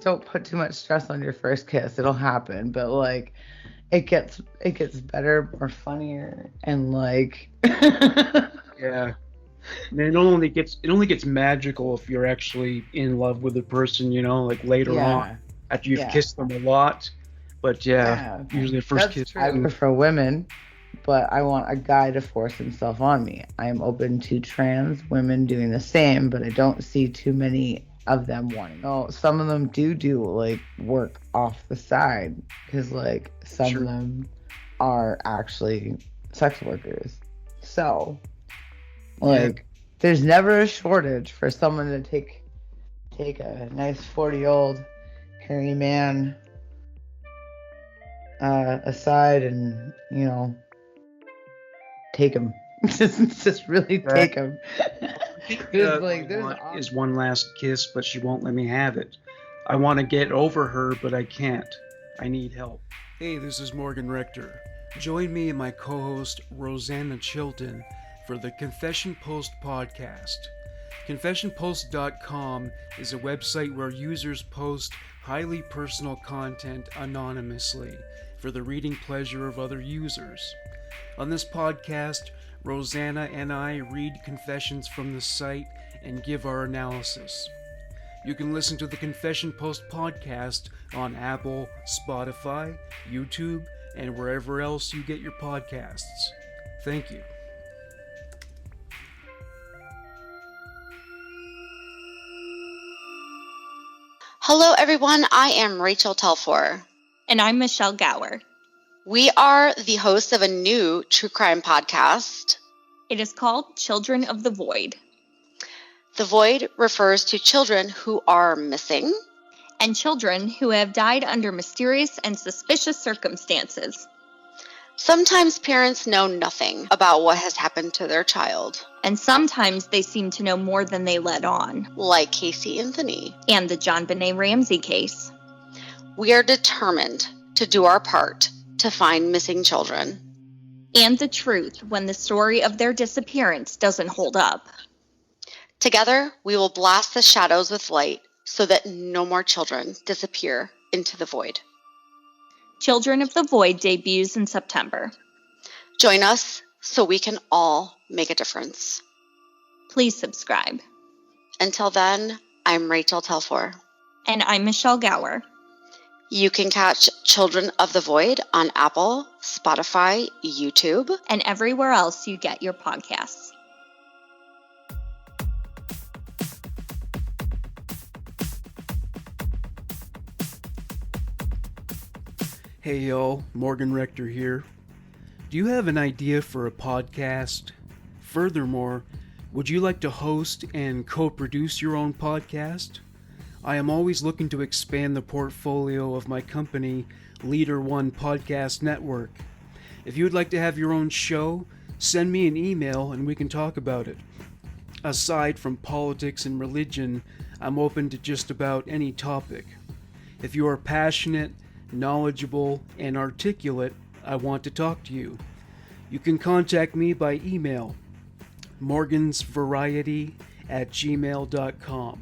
don't put too much stress on your first kiss. It'll happen, but like it gets better, more funnier, and like Yeah. And it only gets magical if you're actually in love with the person, like later on yeah, after you've yeah, kissed them a lot. But yeah, yeah. usually the first That's kiss. true. I prefer women, but I want a guy to force himself on me. I am open to trans women doing the same, but I don't see too many of them wanting. Oh, some of them do like work off the side because like some of Sure. them are actually sex workers. So Yeah. like there's never a shortage for someone to take a nice 40-year-old hairy man aside and take him. just really Right. take him. What like I there's want is one last kiss, but she won't let me have it. I want to get over her, but I can't. I need help. Hey, this is Morgan Rector. Join me and my co-host Rosanna Chilton for the Confession Post podcast. ConfessionPost.com is a website where users post highly personal content anonymously for the reading pleasure of other users. On this podcast, Rosanna and I read confessions from the site and give our analysis. You can listen to the Confession Post podcast on Apple, Spotify, YouTube, and wherever else you get your podcasts. Thank you. Hello, everyone. I am Rachel Telfor. And I'm Michelle Gower. We are the hosts of a new true crime podcast. It is called Children of the Void. The Void refers to children who are missing and children who have died under mysterious and suspicious circumstances. Sometimes parents know nothing about what has happened to their child. And sometimes they seem to know more than they let on. Like Casey Anthony. And the John Benet Ramsey case. We are determined to do our part to find missing children. And the truth when the story of their disappearance doesn't hold up. Together, we will blast the shadows with light so that no more children disappear into the void. Children of the Void debuts in September. Join us so we can all make a difference. Please subscribe. Until then, I'm Rachel Telfor. And I'm Michelle Gower. You can catch Children of the Void on Apple, Spotify, YouTube, and everywhere else you get your podcasts. Hey y'all, Morgan Rector here. Do you have an idea for a podcast? Furthermore, would you like to host and co-produce your own podcast? I am always looking to expand the portfolio of my company, Leader One Podcast Network. If you would like to have your own show, send me an email and we can talk about it. Aside from politics and religion, I'm open to just about any topic. If you are passionate, knowledgeable, and articulate, I want to talk to you. You can contact me by email, morgansvariety@gmail.com.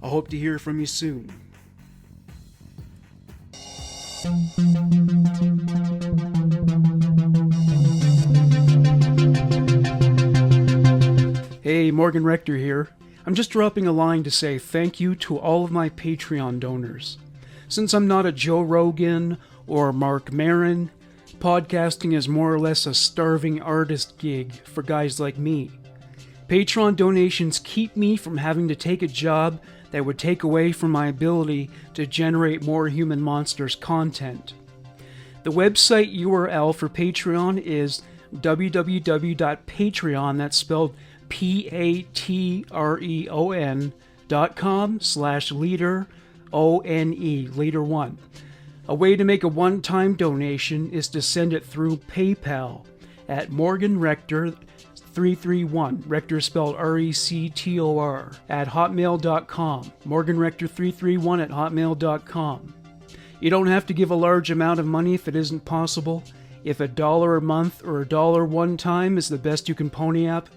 I hope to hear from you soon. Hey, Morgan Rector here. I'm just dropping a line to say thank you to all of my Patreon donors. Since I'm not a Joe Rogan or Mark Maron, podcasting is more or less a starving artist gig for guys like me. Patreon donations keep me from having to take a job that would take away from my ability to generate more Human Monsters content. The website URL for Patreon is www.patreon, that's spelled patreon.com/leader ONE, Leader One. A way to make a one-time donation is to send it through PayPal at Morgan Rector 331, Rector spelled RECTOR, at hotmail.com, Morgan Rector 331 at hotmail.com. You don't have to give a large amount of money if it isn't possible. If $1 a month or $1 one time is the best you can pony up,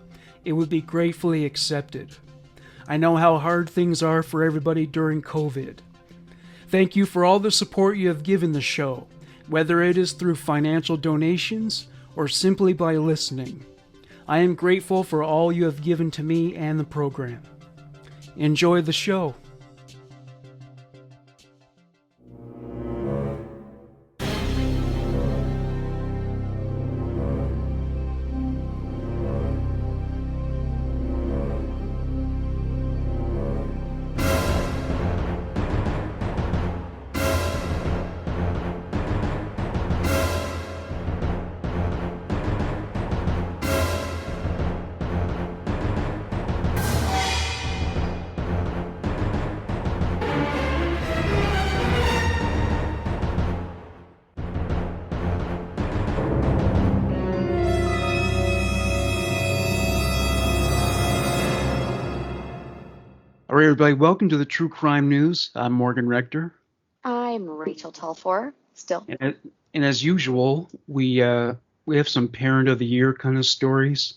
it would be gratefully accepted. I know how hard things are for everybody during COVID. Thank you for all the support you have given the show, whether it is through financial donations or simply by listening. I am grateful for all you have given to me and the program. Enjoy the show. All right, everybody, welcome to the True Crime News. I'm Morgan Rector. I'm Rachel Telfor, still. And as usual, we have some Parent of the Year kind of stories.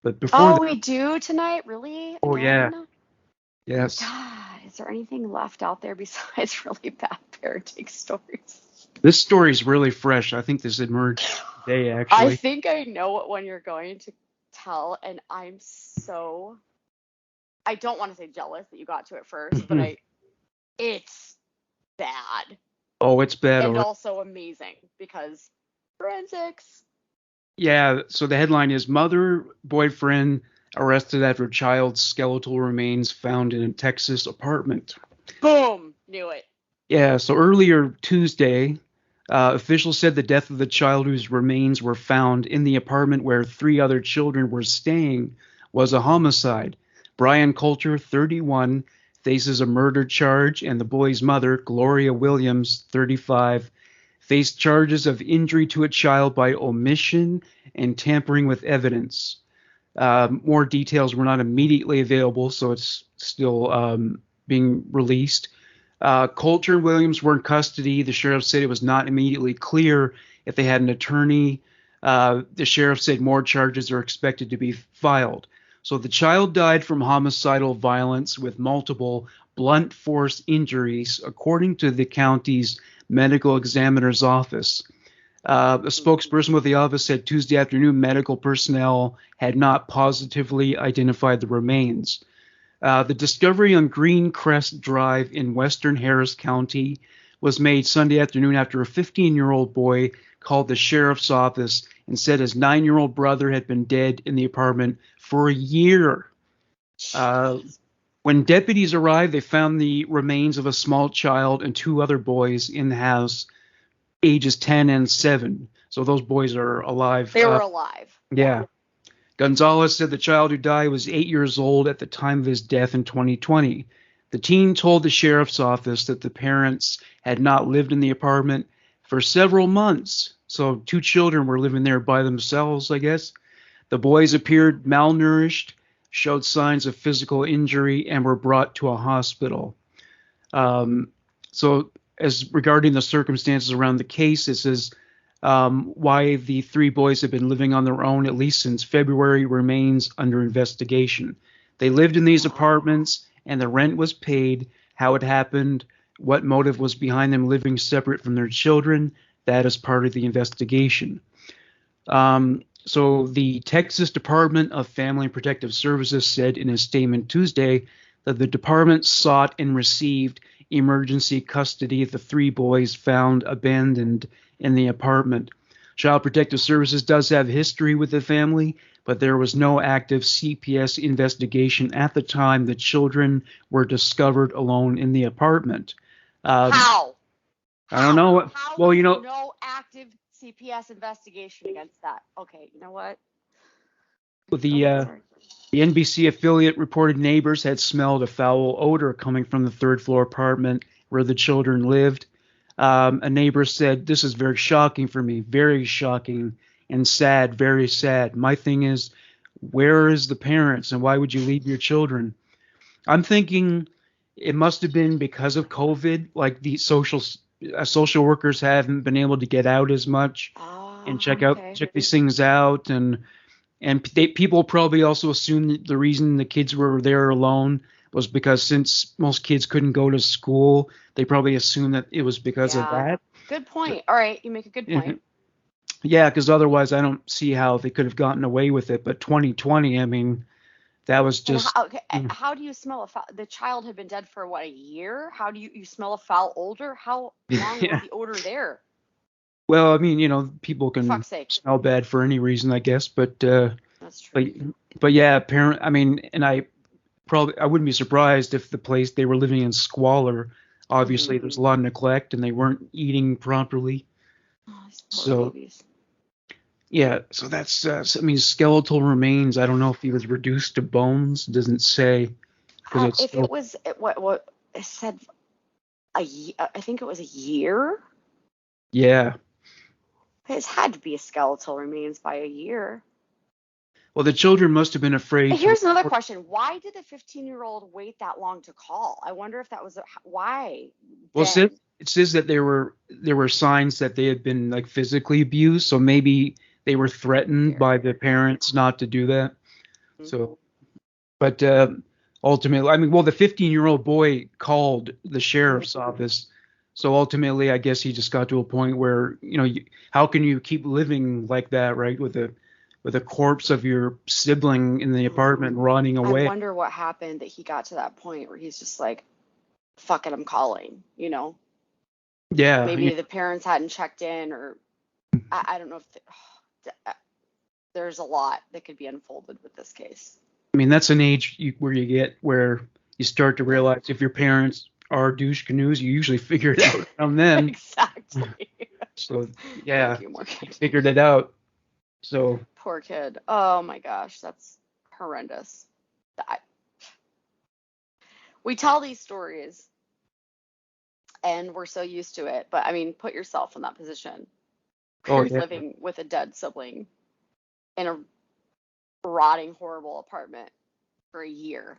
But before We do tonight? Really? Oh, Again? yeah. Yes. God, is there anything left out there besides really bad parenting stories? This story is really fresh. I think this emerged today, actually. I think I know what one you're going to tell, and I don't want to say jealous that you got to it first, but it's bad. Oh, it's bad. And also amazing because forensics. Yeah, so the headline is Mother, Boyfriend Arrested After Child's Skeletal Remains Found in a Texas Apartment. Boom! Knew it. Yeah, so earlier Tuesday, officials said the death of the child whose remains were found in the apartment where 3 other children were staying was a homicide. Brian Coulter, 31, faces a murder charge, and the boy's mother, Gloria Williams, 35, faced charges of injury to a child by omission and tampering with evidence. More details were not immediately available, so it's still being released. Coulter and Williams were in custody. The sheriff said it was not immediately clear if they had an attorney. The sheriff said more charges are expected to be filed. So the child died from homicidal violence with multiple blunt force injuries, according to the county's medical examiner's office. A spokesperson with the office said Tuesday afternoon medical personnel had not positively identified the remains. The discovery on Green Crest Drive in western Harris County was made Sunday afternoon after a 15-year-old boy called the sheriff's office and said his 9-year-old brother had been dead in the apartment for a year. When deputies arrived, they found the remains of a small child and 2 other boys in the house, ages 10 and 7. So those boys are alive. They were alive. Yeah. Gonzalez said the child who died was 8 years old at the time of his death in 2020. The teen told the sheriff's office that the parents had not lived in the apartment for several months. So 2 children were living there by themselves, I guess. The boys appeared malnourished, showed signs of physical injury, and were brought to a hospital. So as regarding the circumstances around the case, it says why the 3 boys have been living on their own at least since February remains under investigation. They lived in these apartments and the rent was paid. How it happened, what motive was behind them living separate from their children, that is part of the investigation. So the Texas Department of Family and Protective Services said in a statement Tuesday that the department sought and received emergency custody of the 3 boys found abandoned in the apartment. Child Protective Services does have history with the family, but there was no active CPS investigation at the time the children were discovered alone in the apartment. How? I don't know. How no active CPS investigation against that. Okay, you know what? The NBC affiliate reported neighbors had smelled a foul odor coming from the 3rd floor apartment where the children lived. A neighbor said, "This is very shocking for me, very shocking and sad, very sad. My thing is, where is the parents and why would you leave your children?" I'm thinking it must have been because of COVID, like the social workers haven't been able to get out as much and check these things out, and people probably also assume that the reason the kids were there alone was because since most kids couldn't go to school, they probably assumed that it was because of Yeah. that. Good point. All right, you make a good point. Yeah, because otherwise I don't see how they could have gotten away with it. But 2020, I mean, that was And just. how do you smell a foul? The child had been dead for what, a year? How do you smell a foul odor? How long was Yeah. the odor there? Well, I mean, people For can fuck's sake. smell bad for any reason, I guess. But That's but true. but yeah, apparent. I mean, and I wouldn't be surprised if the place they were living in squalor. Obviously, there's a lot of neglect, and they weren't eating properly. Oh, these poor So babies. yeah, so that's I mean, skeletal remains. I don't know if he was reduced to bones. It doesn't say because it's If still. it was what it said, I think it was a year. Yeah. It's had to be a skeletal remains by a year. Well, the children must have been afraid to Here's another report. question. Why did the 15-year-old wait that long to call? I wonder if that was why Well, then. it says that there were signs that they had been like physically abused, so maybe they were threatened by the parents not to do that. So, but ultimately, I mean, well, the 15-year-old boy called the sheriff's office. So ultimately, I guess he just got to a point where, how can you keep living like that, right? With a corpse of your sibling in the apartment running I away. wonder what happened that he got to that point where he's just like, fuck it, I'm calling, Yeah. Maybe the parents hadn't checked in, or I don't know if there's a lot that could be unfolded with this case. I mean, that's an age where you start to realize if your parents are douche canoes, you usually figure it out around then. Exactly. So yeah, Thank you, Morgan. he figured it out. So Poor kid. Oh my gosh, that's horrendous. We tell these stories and we're so used to it, but I mean, put yourself in that position. You're yeah, living with a dead sibling in a rotting, horrible apartment for a year,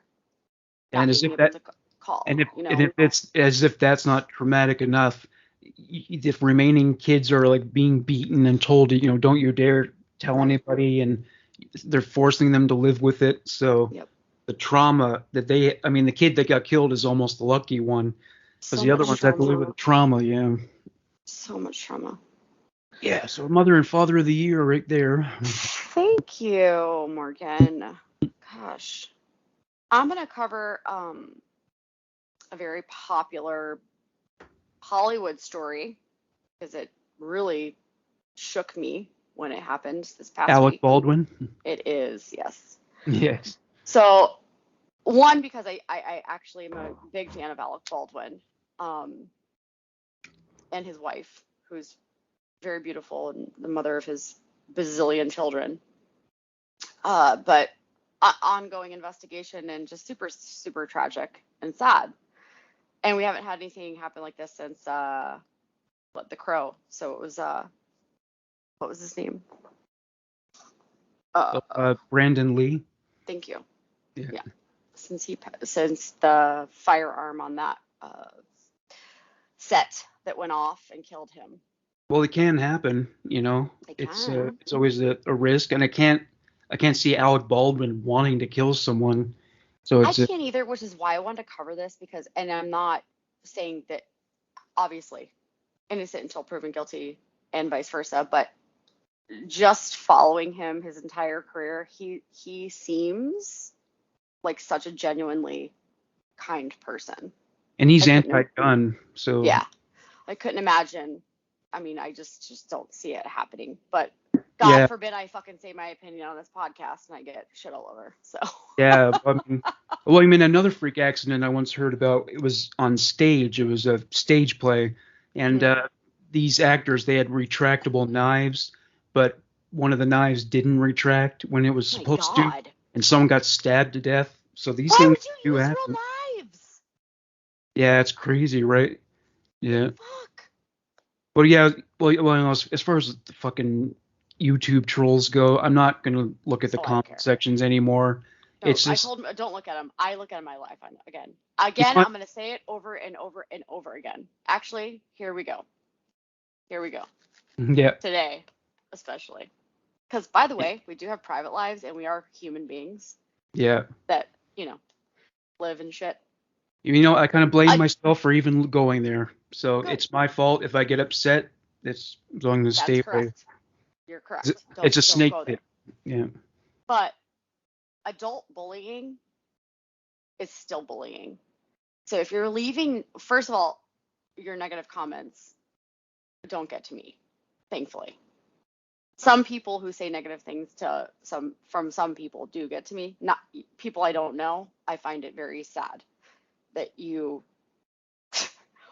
not and as being if able that to call, and if it's as if that's not traumatic enough, if remaining kids are like being beaten and told, don't you dare tell anybody, and they're forcing them to live with it. So Yep. the trauma that I mean, the kid that got killed is almost the lucky one. Because So the other much ones have to live with trauma. the trauma, yeah. So much trauma. Yeah, so Mother and Father of the Year right there. Thank you, Morgan. Gosh. I'm going to cover a very popular Hollywood story because it really shook me when it happened this past Alec week. Baldwin. It is, yes. Yes. So, one, because I actually am a big fan of Alec Baldwin and his wife, who's very beautiful and the mother of his bazillion children. But ongoing investigation and just super, super tragic and sad. And we haven't had anything happen like this since The Crow. So it was what was his name? Brandon Lee. Thank you. Yeah. Since the firearm on that set that went off and killed him. Well, it can happen, It's always a risk, and I can't see Alec Baldwin wanting to kill someone. So I can't either, which is why I wanted to cover this because, and I'm not saying that obviously innocent until proven guilty and vice versa, but just following him his entire career, he seems like such a genuinely kind person. And he's anti-gun, so yeah, I couldn't imagine. I mean, I just don't see it happening. But God forbid I fucking say my opinion on this podcast and I get shit all over. So yeah, I mean, another freak accident I once heard about. It was on stage. It was a stage play, and these actors, they had retractable knives, but one of the knives didn't retract when it was supposed to, and someone got stabbed to death. So these things do do use happen. real knives? Yeah, it's crazy, right? Yeah. Fuck. But yeah, well, as far as the fucking YouTube trolls go, I'm not gonna look at the comment sections anymore. No, It's just, I told him don't look at them. I look at them. I laugh again. I'm gonna say it over and over and over again. Actually, here we go. Yeah. Today, especially, because by the way, we do have private lives and we are human beings. Yeah. That live and shit. You know, I kind of blame I- myself for even going there. So Good. it's my fault if I get upset. It's going to stay That's away. correct. You're correct. It's a Don't snake go there. pit. Yeah. But adult bullying is still bullying. So if you're leaving, first of all, your negative comments don't get to me, thankfully. Some people who say negative things to some people do get to me. Not people I don't know. I find it very sad that you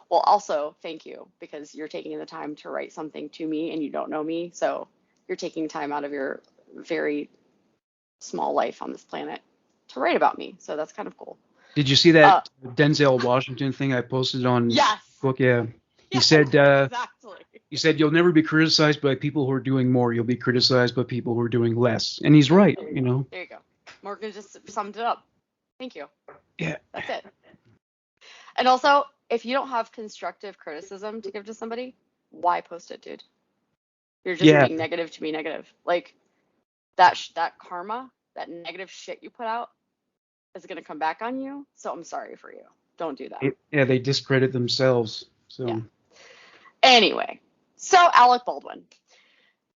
well, also thank you because you're taking the time to write something to me and you don't know me. So you're taking time out of your very small life on this planet to write about me. So that's kind of cool. Did you see that Denzel Washington thing I posted on Yes. Facebook? Yeah. He Yes, said, exactly. he said, you'll never be criticized by people who are doing more. You'll be criticized by people who are doing less. And he's right, you know. There you go. Morgan just summed it up. Thank you. Yeah. That's it. And also, if you don't have constructive criticism to give to somebody, why post it, dude? You're just being negative to be negative. Like that karma, that negative shit you put out is going to come back on you. So I'm sorry for you. Don't do that. Yeah, they discredit themselves. So yeah. Anyway, so Alec Baldwin,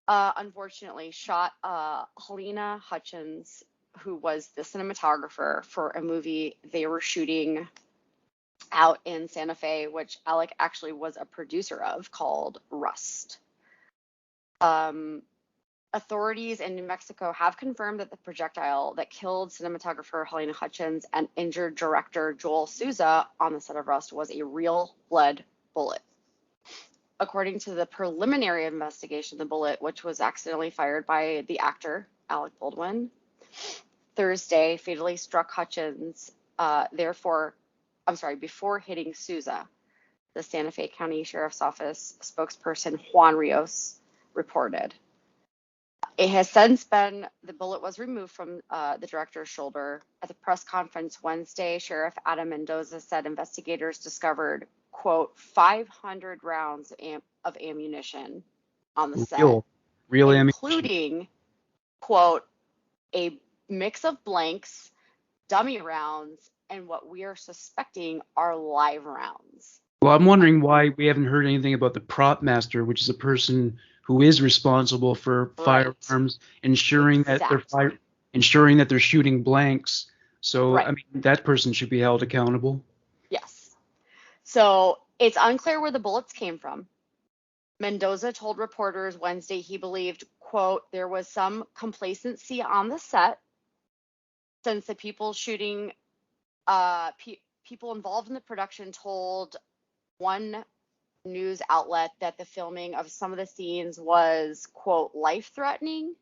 unfortunately, shot Helena Hutchins, who was the cinematographer for a movie they were shooting out in Santa Fe, which Alec actually was a producer of, called Rust. Authorities in New Mexico have confirmed that the projectile that killed cinematographer Helena Hutchins and injured director Joel Souza on the set of Rust was a real lead bullet. According to the preliminary investigation, the bullet, which was accidentally fired by the actor Alec Baldwin, Thursday fatally struck Hutchins, before hitting Souza, the Santa Fe County Sheriff's Office spokesperson Juan Rios reported. It has since been, the bullet was removed from the director's shoulder. At the press conference Wednesday, Sheriff Adam Mendoza said investigators discovered, quote, 500 rounds of ammunition on the set, real including, ammunition. Quote, a mix of blanks, dummy rounds, and what we are suspecting are live rounds. Well, I'm wondering why we haven't heard anything about the prop master, which is a person who is responsible for firearms, ensuring that they're shooting blanks. So, I mean, that person should be held accountable. Yes. So it's unclear where the bullets came from. Mendoza told reporters Wednesday he believed, quote, there was some complacency on the set since the people shooting, people involved in the production told one news outlet that the filming of some of the scenes was, quote, life-threatening,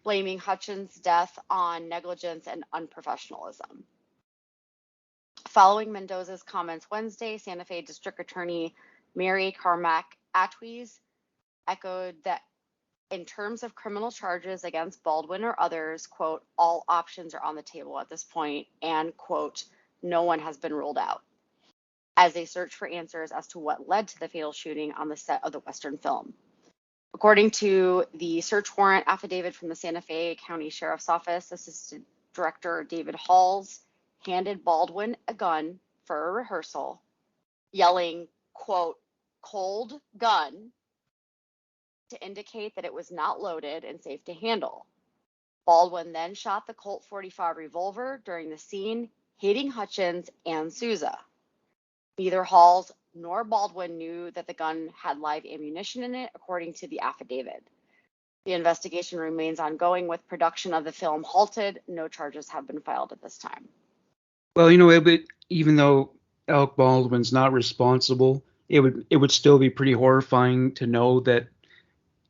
blaming Hutchins' death on negligence and unprofessionalism. Following Mendoza's comments Wednesday, Santa Fe District Attorney Mary Carmack Atwies echoed that in terms of criminal charges against Baldwin or others, quote, all options are on the table at this point, and, quote, no one has been ruled out, as they search for answers as to what led to the fatal shooting on the set of the Western film. According to the search warrant affidavit from the Santa Fe County Sheriff's Office, Assistant Director David Halls handed Baldwin a gun for a rehearsal, yelling, quote, cold gun, to indicate that it was not loaded and safe to handle. Baldwin then shot the Colt .45 revolver during the scene, hitting Hutchins and Souza. Neither Halls nor Baldwin knew that the gun had live ammunition in it, according to the affidavit. The investigation remains ongoing, with production of the film halted. No charges have been filed at this time. Well, you know, even though Alec Baldwin's not responsible, it would still be pretty horrifying to know that,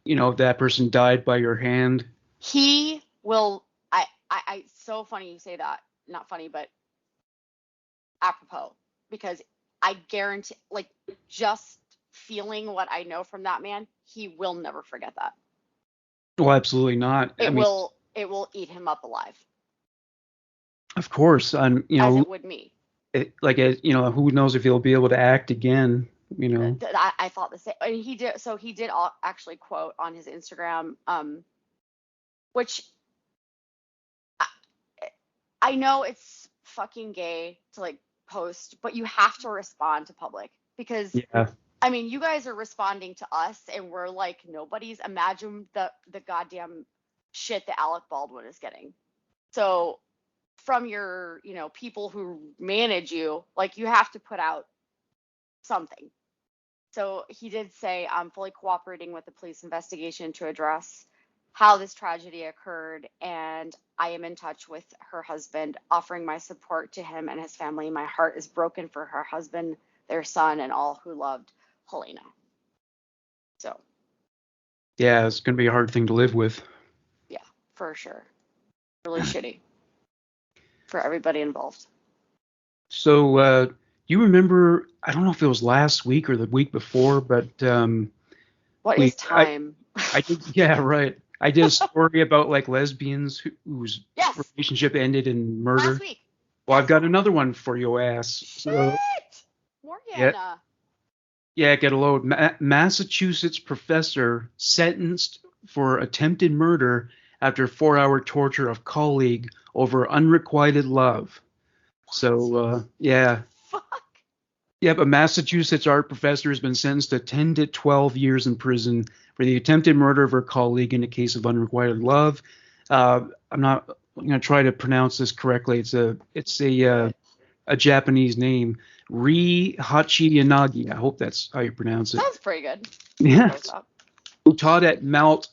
you know, that person died by your hand. He will. I so funny you say that. Not funny, but apropos, because I guarantee, like, just feeling what I know from that man, he will never forget that. Well, absolutely not. It will eat him up alive. Of course, you know, as it would me. You know, who knows if he'll be able to act again? You know, I thought the same, and he did. So he did actually quote on his Instagram, which I know it's fucking gay to like post, but you have to respond to public because Yeah. I mean, you guys are responding to us and we're like nobodies. Imagine the goddamn shit that Alec Baldwin is getting. So from your, people who manage you, like you have to put out something. So he did say, I'm fully cooperating with the police investigation to address how this tragedy occurred, and I am in touch with her husband, offering my support to him and his family. My heart is broken for her husband, their son, and all who loved Helena. So. Yeah, it's going to be a hard thing to live with. Yeah, for sure. Really shitty for everybody involved. So, you remember, I don't know if it was last week or the week before, but what is time? I did, yeah, right. I did a story about like lesbians whose relationship ended in murder. Last week. Well, I've got another one for your ass. Shit! Morgan. Yeah, get a load. Massachusetts professor sentenced for attempted murder after 4-hour torture of colleague over unrequited love. So, yeah. Fuck. Yep, a Massachusetts art professor has been sentenced to 10 to 12 years in prison for the attempted murder of her colleague in a case of unrequited love. I'm going to try to pronounce this correctly. It's a Japanese name. Ri Hachiyanagi. I hope that's how you pronounce it. Sounds pretty good. Yes. Who taught at Mount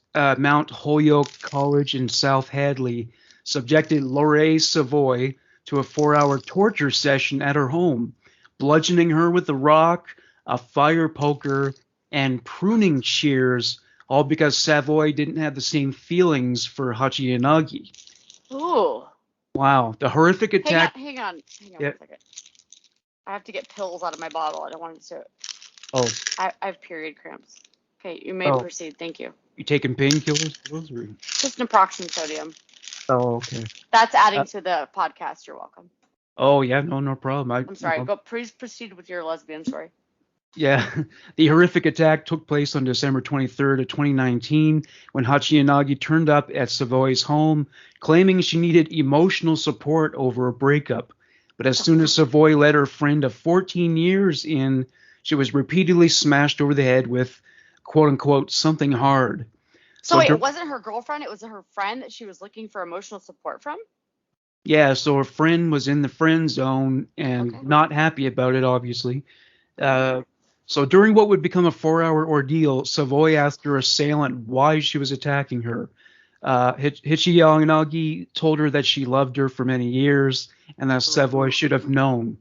Holyoke College in South Hadley, subjected Laure Savoy to a 4-hour torture session at her home, bludgeoning her with a rock, a fire poker, and pruning shears, all because Savoy didn't have the same feelings for Hachiyanagi. Ooh. Wow. The horrific attack. Hang on 1 second. I have to get pills out of my bottle. I don't want to. Oh. I have period cramps. Okay, you may proceed. Thank you. You taking painkillers? Just naproxen sodium. Oh, okay. That's adding to the podcast. You're welcome. Oh, yeah, no problem. I'm sorry. Go. Please proceed with your lesbian story. Yeah, the horrific attack took place on December 23rd of 2019 when Hachiyanagi turned up at Savoy's home, claiming she needed emotional support over a breakup. But as soon as Savoy let her friend of 14 years in, she was repeatedly smashed over the head with, quote-unquote, something hard. So wait, it wasn't her girlfriend, it was her friend that she was looking for emotional support from? Yeah, so her friend was in the friend zone and not happy about it, obviously. So during what would become a 4-hour ordeal, Savoy asked her assailant why she was attacking her. Hachiyanagi told her that she loved her for many years and that Savoy should have known.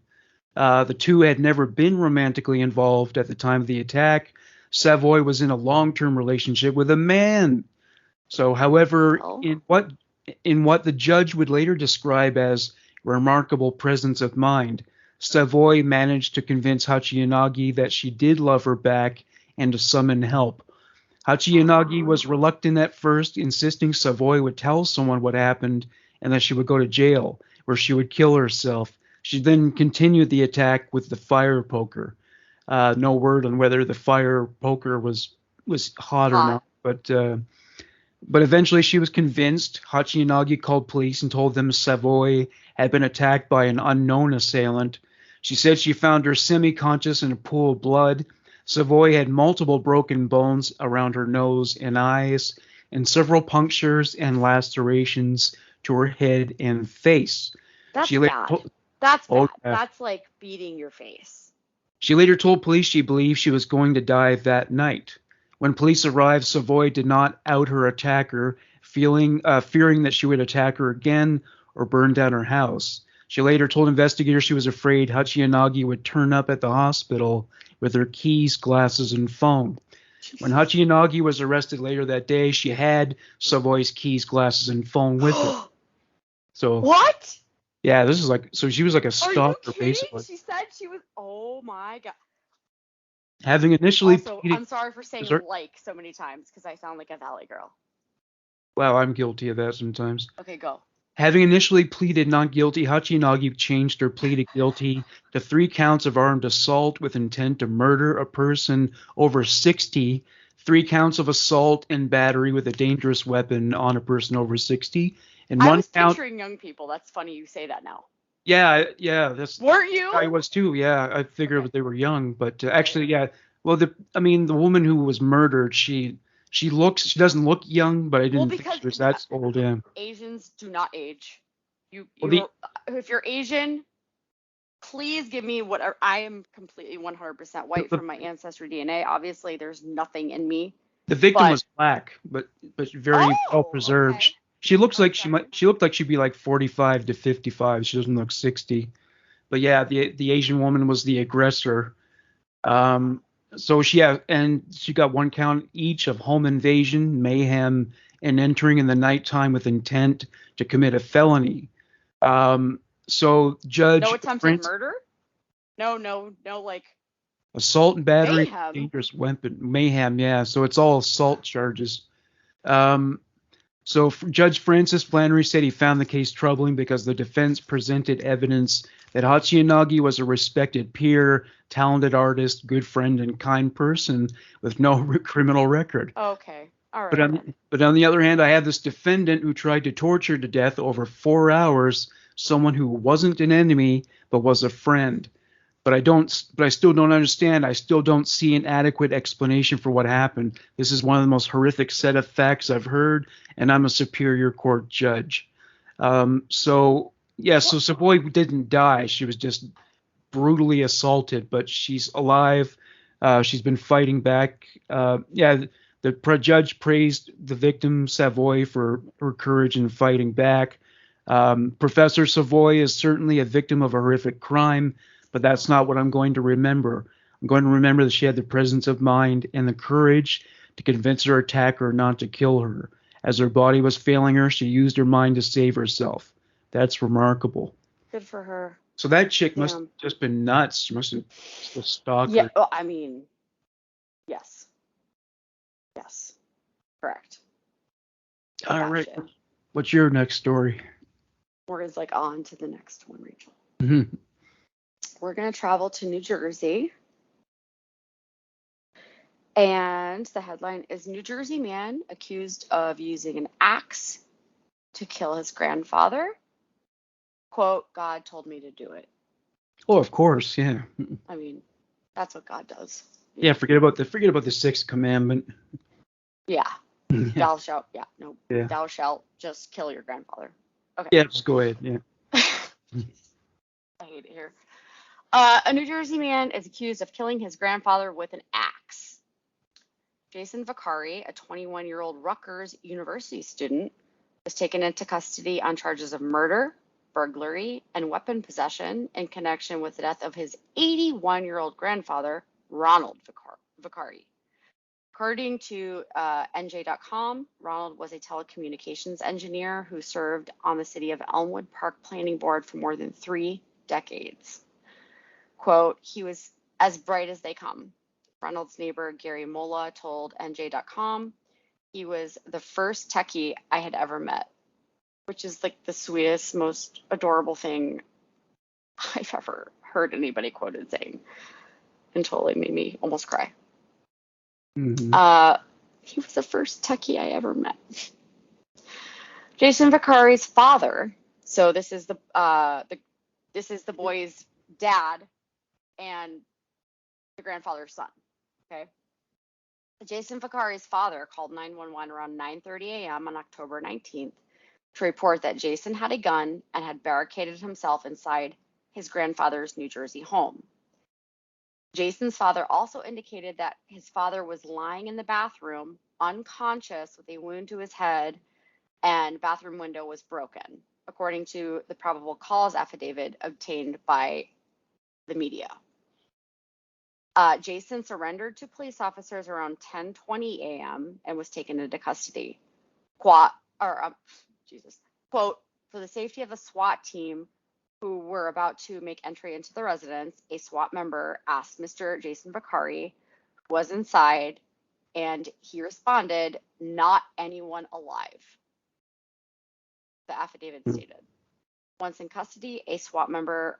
The two had never been romantically involved at the time of the attack. Savoy was in a long-term relationship with a man. So, however, in what the judge would later describe as remarkable presence of mind, Savoy managed to convince Hachiyanagi that she did love her back and to summon help. Hachiyanagi was reluctant at first, insisting Savoy would tell someone what happened and that she would go to jail, where she would kill herself. She then continued the attack with the fire poker. No word on whether the fire poker was hot or not, but eventually she was convinced. Hachiyanagi called police and told them Savoy had been attacked by an unknown assailant. She said she found her semi-conscious in a pool of blood. Savoy had multiple broken bones around her nose and eyes, and several punctures and lacerations to her head and face. That's bad. That's bad. Yeah. That's like beating your face. She later told police she believed she was going to die that night. When police arrived, Savoy did not out her attacker, fearing that she would attack her again or burn down her house. She later told investigators she was afraid Hachiyanagi would turn up at the hospital with her keys, glasses, and phone. When Hachiyanagi was arrested later that day, she had Savoy's keys, glasses, and phone with her. So what? Yeah, this is like, so she was like a stalker, basically. She said she was, oh my God. Having initially also, I'm sorry for saying like so many times because I sound like a valley girl. Well, I'm guilty of that sometimes. Okay, go. Having initially pleaded not guilty, Hachiyanagi changed her plea to guilty to 3 counts of armed assault with intent to murder a person over 60, 3 counts of assault and battery with a dangerous weapon on a person over 60, and I one was count. picturing young people. That's funny you say that now. Yeah, that's Weren't you? I was too. Yeah, I figured Okay. they were young, but Right. actually, yeah. Well, the woman who was murdered, she doesn't look young, but I Well, didn't think because she was that old. Yeah. Asians do not age. Well, the If you're Asian, please give me whatever. I am completely 100% white the, from my ancestry DNA. Obviously, there's nothing in me, the victim but was black, but very well oh, okay. preserved. She looks I like respect it. she looked like she'd be like 45 to 55. She doesn't look 60. But yeah, the Asian woman was the aggressor. So and she got one count each of home invasion, mayhem, and entering in the nighttime with intent to commit a felony. So No Judge attempted Prince, murder. No, like assault and battery, mayhem. dangerous weapon, mayhem. Yeah, so it's all assault charges. Um, So Judge Francis Flannery said he found the case troubling because the defense presented evidence that Hachiyanagi was a respected peer, talented artist, good friend, and kind person with no criminal record. Okay, all But right then. on the other hand, I have this defendant who tried to torture to death over 4 hours someone who wasn't an enemy but was a friend. But I still don't understand. I still don't see an adequate explanation for what happened. This is one of the most horrific set of facts I've heard, and I'm a superior court judge. So Savoy didn't die. She was just brutally assaulted, but she's alive. She's been fighting back. The judge praised the victim Savoy for her courage in fighting back. Professor Savoy is certainly a victim of a horrific crime, but that's not what I'm going to remember. I'm going to remember that she had the presence of mind and the courage to convince her attacker not to kill her. As her body was failing her, she used her mind to save herself. That's remarkable. Good for her. So that chick must have Damn. just been nuts. She must have just stalked Yeah. her. Well, I mean, yes. Yes. Correct. All right. Batshit. What's your next story? Morgan's like on to the next one, Rachel. Mm-hmm. We're gonna travel to New Jersey. And the headline is New Jersey man accused of using an axe to kill his grandfather. Quote, God told me to do it. Oh, of course, yeah. I mean, that's what God does. Yeah, forget about the sixth commandment. Yeah. Yeah, Thou shalt, yeah, no. yeah. Thou shalt just kill your grandfather. Okay. Yeah, just go ahead. Yeah. I hate it here. A New Jersey man is accused of killing his grandfather with an axe. Jason Vicari, a 21-year-old Rutgers University student, was taken into custody on charges of murder, burglary, and weapon possession in connection with the death of his 81-year-old grandfather, Ronald Vicari. According to NJ.com, Ronald was a telecommunications engineer who served on the City of Elmwood Park Planning Board for more than 3 decades. Quote, he was as bright as they come. Ronald's neighbor, Gary Mola, told NJ.com, he was the first techie I had ever met, which is like the sweetest, most adorable thing I've ever heard anybody quoted saying, and totally made me almost cry. Mm-hmm. He was the first techie I ever met. Jason Vicari's father, so this is the boy's dad and the grandfather's son. Okay. Jason Vicari's father called 911 around 9:30 a.m. on October 19th to report that Jason had a gun and had barricaded himself inside his grandfather's New Jersey home. Jason's father also indicated that his father was lying in the bathroom, unconscious with a wound to his head, and bathroom window was broken, according to the probable cause affidavit obtained by the media. Jason surrendered to police officers around 10:20 a.m. and was taken into custody. Quote, for the safety of the SWAT team who were about to make entry into the residence, a SWAT member asked Mr. Jason Vicari who was inside, and he responded, "Not anyone alive," the affidavit stated. Once in custody, a SWAT member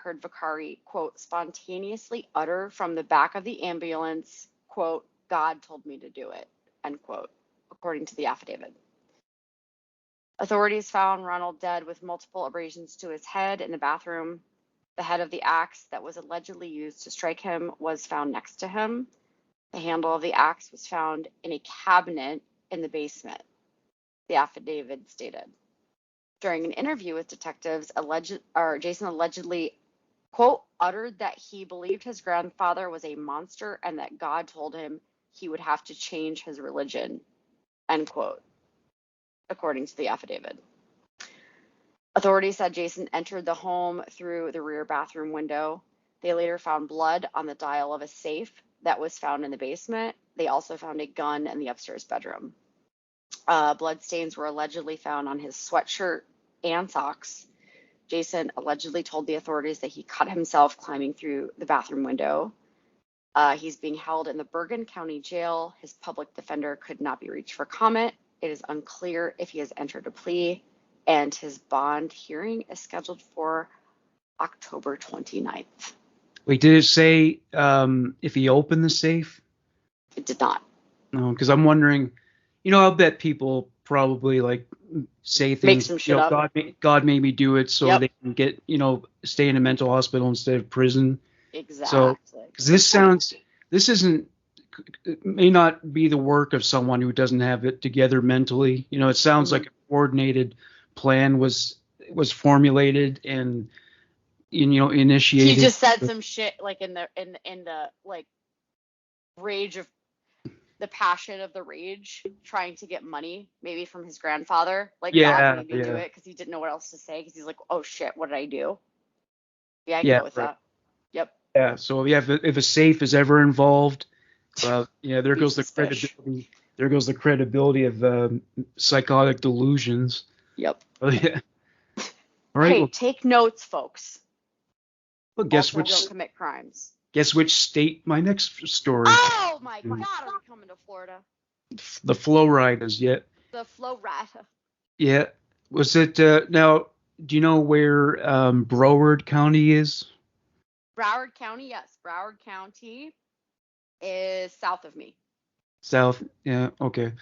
heard Vicari, quote, spontaneously utter from the back of the ambulance, quote, God told me to do it, end quote, according to the affidavit. Authorities found Ronald dead with multiple abrasions to his head in the bathroom. The head of the axe that was allegedly used to strike him was found next to him. The handle of the axe was found in a cabinet in the basement, the affidavit stated. During an interview with detectives, Jason allegedly, quote, uttered that he believed his grandfather was a monster and that God told him he would have to change his religion, end quote, according to the affidavit. Authorities said Jason entered the home through the rear bathroom window. They later found blood on the dial of a safe that was found in the basement. They also found a gun in the upstairs bedroom. Blood stains were allegedly found on his sweatshirt and socks. Jason allegedly told the authorities that he cut himself climbing through the bathroom window. He's being held in the Bergen County Jail. His public defender could not be reached for comment. It is unclear if he has entered a plea, and his bond hearing is scheduled for October 29th. Wait, did it say if he opened the safe? It did not. No, because I'm wondering, I'll bet people probably like say things, make some shit up. God made me do it so they can get, stay in a mental hospital instead of prison. Exactly. So, because it may not be the work of someone who doesn't have it together mentally. It sounds like a coordinated plan was formulated and, initiated. He just said some shit like in the like rage of the passion of the rage, trying to get money, maybe from his grandfather. Like, God made me do it because he didn't know what else to say because he's like, oh shit, what did I do? Yeah, I can go with that. Yep. Yeah. So if a safe is ever involved, there goes the credibility. There goes the credibility of psychotic delusions. Yep. Oh, yeah. All right. Hey, take notes, folks. Well, don't commit crimes. Guess which state my next story. Oh my God, are we coming to Florida? The flow ride is yet. The flow ride. Yeah. Was it now? Do you know where Broward County is? Broward County, yes. Broward County is south of me. South, yeah, okay.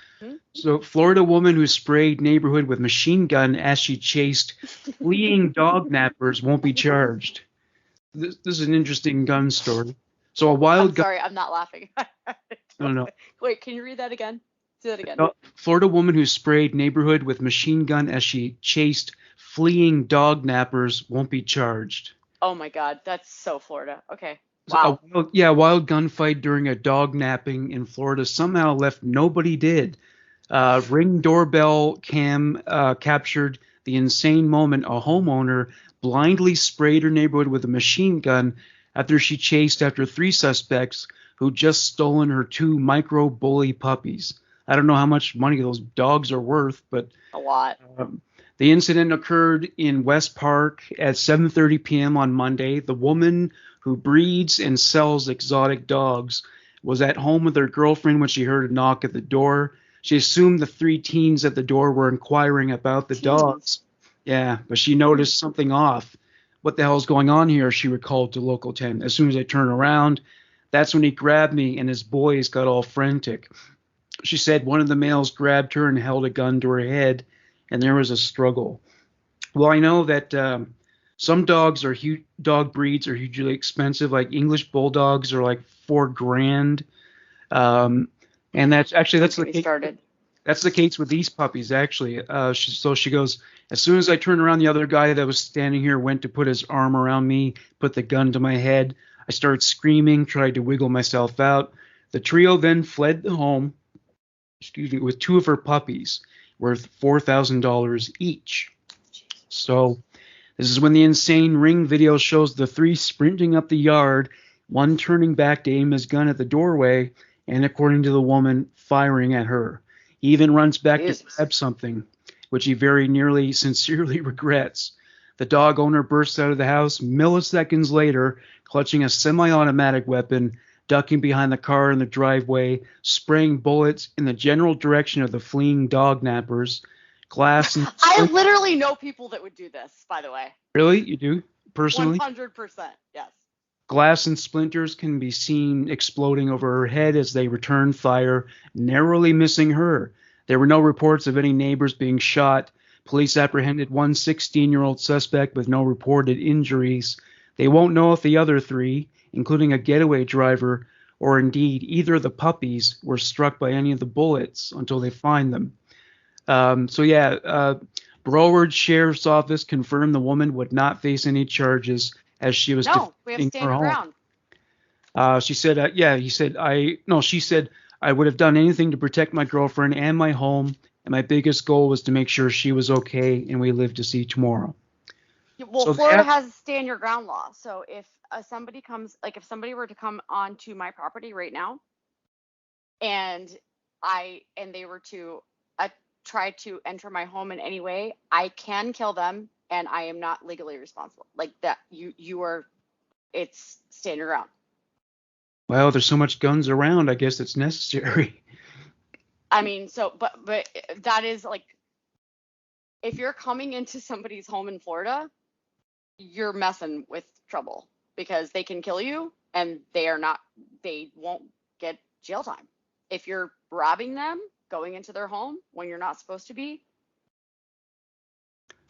So, Florida woman who sprayed neighborhood with machine gun as she chased fleeing dog nappers won't be charged. This is an interesting gun story. So, a wild gun. Sorry, I'm not laughing. No. Wait, can you read that again? Do that again. Florida woman who sprayed neighborhood with machine gun as she chased fleeing dog nappers won't be charged. Oh my God, that's so Florida. Okay. Wow. A wild gunfight during a dog napping in Florida somehow left nobody dead. Ring doorbell cam captured the insane moment a homeowner blindly sprayed her neighborhood with a machine gun after she chased after 3 suspects who just stolen her 2 micro bully puppies. I don't know how much money those dogs are worth, but a lot. The incident occurred in West Park at 7:30 p.m. on Monday. The woman who breeds and sells exotic dogs was at home with her girlfriend when she heard a knock at the door. She assumed the 3 teens at the door were inquiring about the dogs. Yeah, but she noticed something off. What the hell's going on here? She recalled to Local 10. As soon as I turn around, that's when he grabbed me and his boys got all frantic. She said one of the males grabbed her and held a gun to her head, and there was a struggle. Well, I know that some dog breeds are hugely expensive. Like English bulldogs are like $4,000, and that's the case. That's the case with these puppies, actually. She goes, as soon as I turned around, the other guy that was standing here went to put his arm around me, put the gun to my head. I started screaming, tried to wiggle myself out. The trio then fled the home, with 2 of her puppies, worth $4,000 each. So this is when the insane Ring video shows the 3 sprinting up the yard, one turning back to aim his gun at the doorway, and according to the woman, firing at her. He even runs back to grab something, which he very nearly sincerely regrets. The dog owner bursts out of the house milliseconds later, clutching a semi-automatic weapon, ducking behind the car in the driveway, spraying bullets in the general direction of the fleeing dog nappers. I literally know people that would do this, by the way. Really? You do? Personally? 100%, yes. Glass and splinters can be seen exploding over her head as they return fire, narrowly missing her. There were no reports of any neighbors being shot, Police apprehended one 16-year-old suspect with no reported injuries. They won't know if the other three, including a getaway driver, or indeed either of the puppies, were struck by any of the bullets until they find them. Broward Sheriff's Office confirmed the woman would not face any charges as she was No, we have defending stand her your home. ground. She said, she said, I would have done anything to protect my girlfriend and my home, and my biggest goal was to make sure she was okay and we lived to see tomorrow. Well, So Florida has a stand your ground law. So if somebody comes, like if somebody were to come onto my property right now, and they were to try to enter my home in any way, I can kill them, and I am not legally responsible. Like that, it's stand your ground. Well, there's so much guns around, I guess it's necessary. I mean, but that is like, if you're coming into somebody's home in Florida, you're messing with trouble, because they can kill you and they won't get jail time. If you're robbing them, going into their home when you're not supposed to be,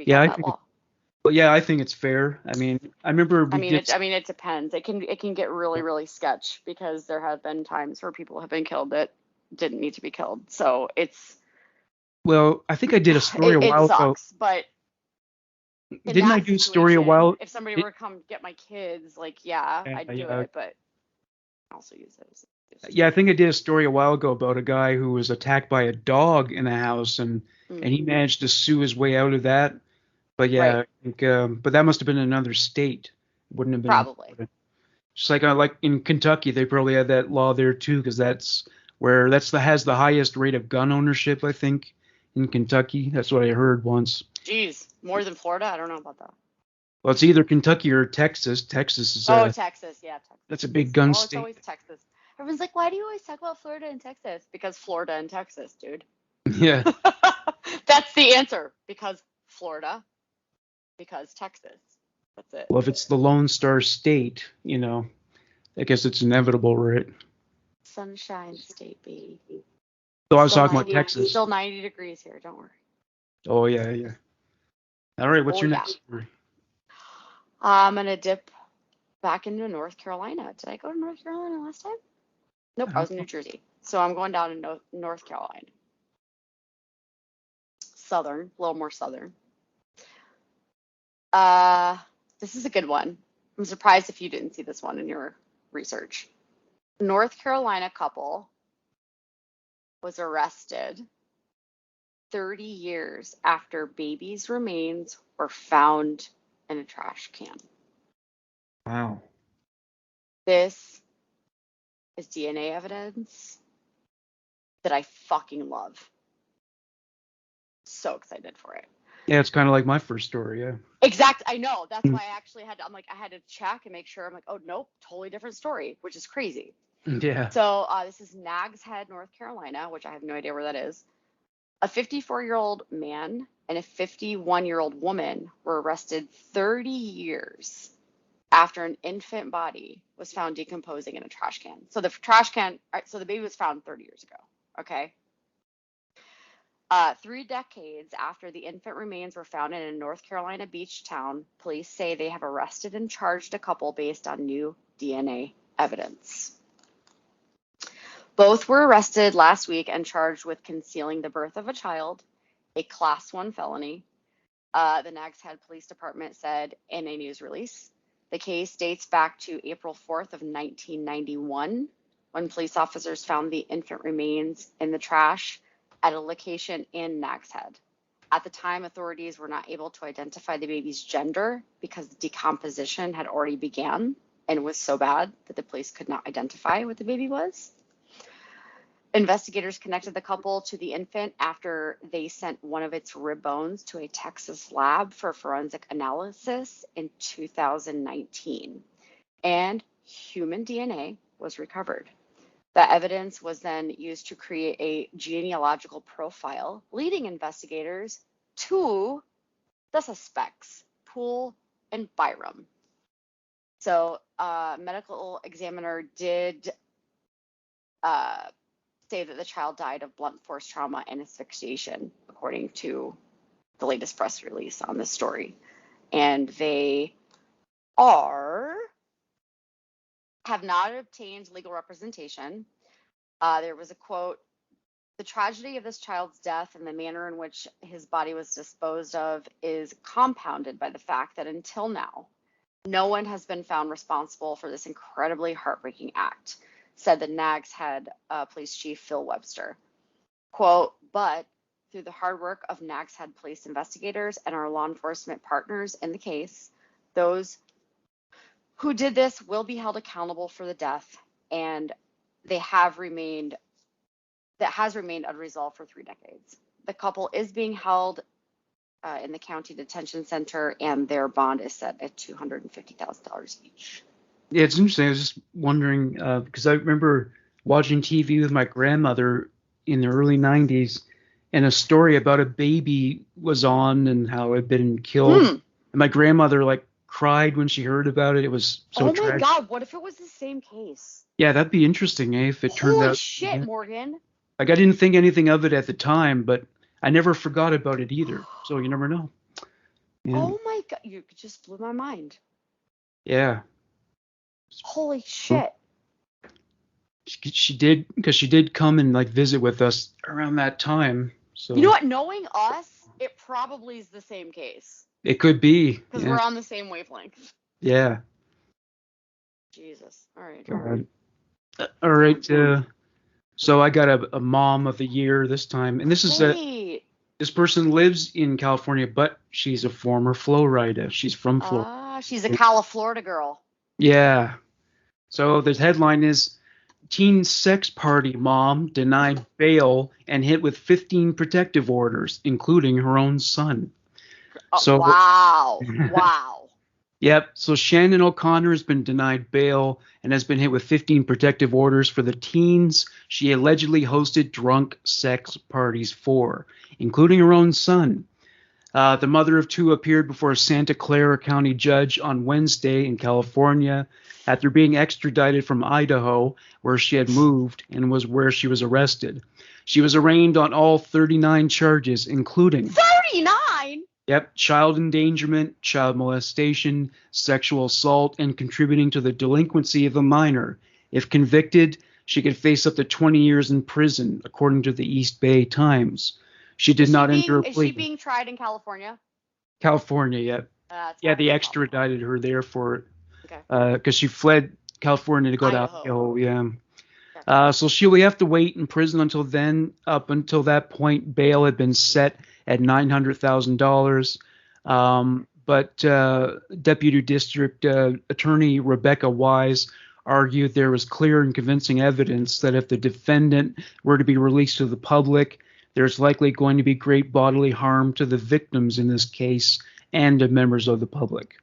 I think it's fair. I mean, I remember it depends. It can get really, really sketch, because there have been times where people have been killed that didn't need to be killed. So well, I think I did a story a while ago. It sucks, but didn't I do a story a while? If somebody were to come get my kids, like, I'd do it, but I also use it as I think I did a story a while ago about a guy who was attacked by a dog in a house, and he managed to sue his way out of that. But right. I think, but that must have been another state. It wouldn't have been probably. Just like in Kentucky, they probably had that law there too, because that's where has the highest rate of gun ownership, I think, in Kentucky. That's what I heard once. Jeez, more than Florida? I don't know about that. Well, it's either Kentucky or Texas. Texas is Texas, yeah, Texas. That's a big gun state. It's always Texas. Everyone's like, why do you always talk about Florida and Texas? Because Florida and Texas, dude. Yeah. That's the answer. Because Florida, because Texas. That's it. Well, if it's the Lone Star State, I guess it's inevitable, right? Sunshine State, baby. So I was talking about Texas. Still 90 degrees here, don't worry. Oh, yeah. All right, what's your next story? I'm going to dip back into North Carolina. Did I go to North Carolina last time? Nope, I was in New Jersey. So I'm going down to North Carolina. Southern, a little more southern. This is a good one. I'm surprised if you didn't see this one in your research. North Carolina couple was arrested 30 years after baby's remains were found in a trash can. Wow. This is DNA evidence that I fucking love. So excited for it. Yeah, it's kind of like my first story, yeah. Exactly. I know. That's why I actually I had to check and make sure. I'm like, oh, nope, totally different story, which is crazy. Yeah. So this is Nags Head, North Carolina, which I have no idea where that is. A 54-year-old man and a 51-year-old woman were arrested 30 years after an infant body was found decomposing in a trash can. So the baby was found 30 years ago. Okay. 3 decades after the infant remains were found in a North Carolina beach town, police say they have arrested and charged a couple based on new DNA evidence. Both were arrested last week and charged with concealing the birth of a child, a Class 1 felony. The Nags Head Police Department said in a news release. The case dates back to April 4th of 1991, when police officers found the infant remains in the trash at a location in Nags Head. At the time, authorities were not able to identify the baby's gender because the decomposition had already began and was so bad that the police could not identify what the baby was. Investigators connected the couple to the infant after they sent one of its rib bones to a Texas lab for forensic analysis in 2019, and human DNA was recovered. That evidence was then used to create a genealogical profile, leading investigators to the suspects, Poole and Byram. So, medical examiner did say that the child died of blunt force trauma and asphyxiation, according to the latest press release on this story. And they have not obtained legal representation. There was a quote: "The tragedy of this child's death and the manner in which his body was disposed of is compounded by the fact that until now, no one has been found responsible for this incredibly heartbreaking act," said the Nags Head Police Chief Phil Webster. Quote, "But through the hard work of Nags Head police investigators and our law enforcement partners in the case, those who did this will be held accountable for the death, and that has remained unresolved for 3 decades. The couple is being held in the county detention center, and their bond is set at $250,000 each." Yeah, it's interesting. I was just wondering because I remember watching TV with my grandmother in the early 90s, and a story about a baby was on and how it had been killed. And my grandmother cried when she heard about it. It was so tragic. Oh my God, what if it was the same case? Yeah, that'd be interesting, if it turned out. Holy shit, Morgan. I didn't think anything of it at the time, but I never forgot about it either. So you never know. Yeah. Oh my God, you just blew my mind. Yeah. Holy shit. She did, because she did come and visit with us around that time. So you know what? Knowing us, it probably is the same case. It could be. Because we're on the same wavelength. Yeah. Jesus. All right. All right. So I got a mom of the year this time, and this is this person lives in California, but she's a former flow rider. She's from Florida. She's a Florida girl. Yeah. So the headline is: Teen Sex Party Mom Denied Bail and Hit with 15 Protective Orders, including her own son. So, wow. Yep. So Shannon O'Connor has been denied bail and has been hit with 15 protective orders for the teens she allegedly hosted drunk sex parties for, including her own son. The mother of 2 appeared before a Santa Clara County judge on Wednesday in California after being extradited from Idaho, where she had moved and where she was arrested. She was arraigned on all 39 charges, including 39? Yep, child endangerment, child molestation, sexual assault, and contributing to the delinquency of a minor. If convicted, she could face up to 20 years in prison, according to the East Bay Times. She did not enter a plea. Is she being tried in California? California, yep. They extradited her there for it. Okay. Because she fled California to go to Idaho, yeah. So she'll have to wait in prison until then. Up until that point, bail had been set at $900,000. But Deputy District Attorney Rebecca Wise argued there was clear and convincing evidence that if the defendant were to be released to the public, there's likely going to be great bodily harm to the victims in this case and to members of the public,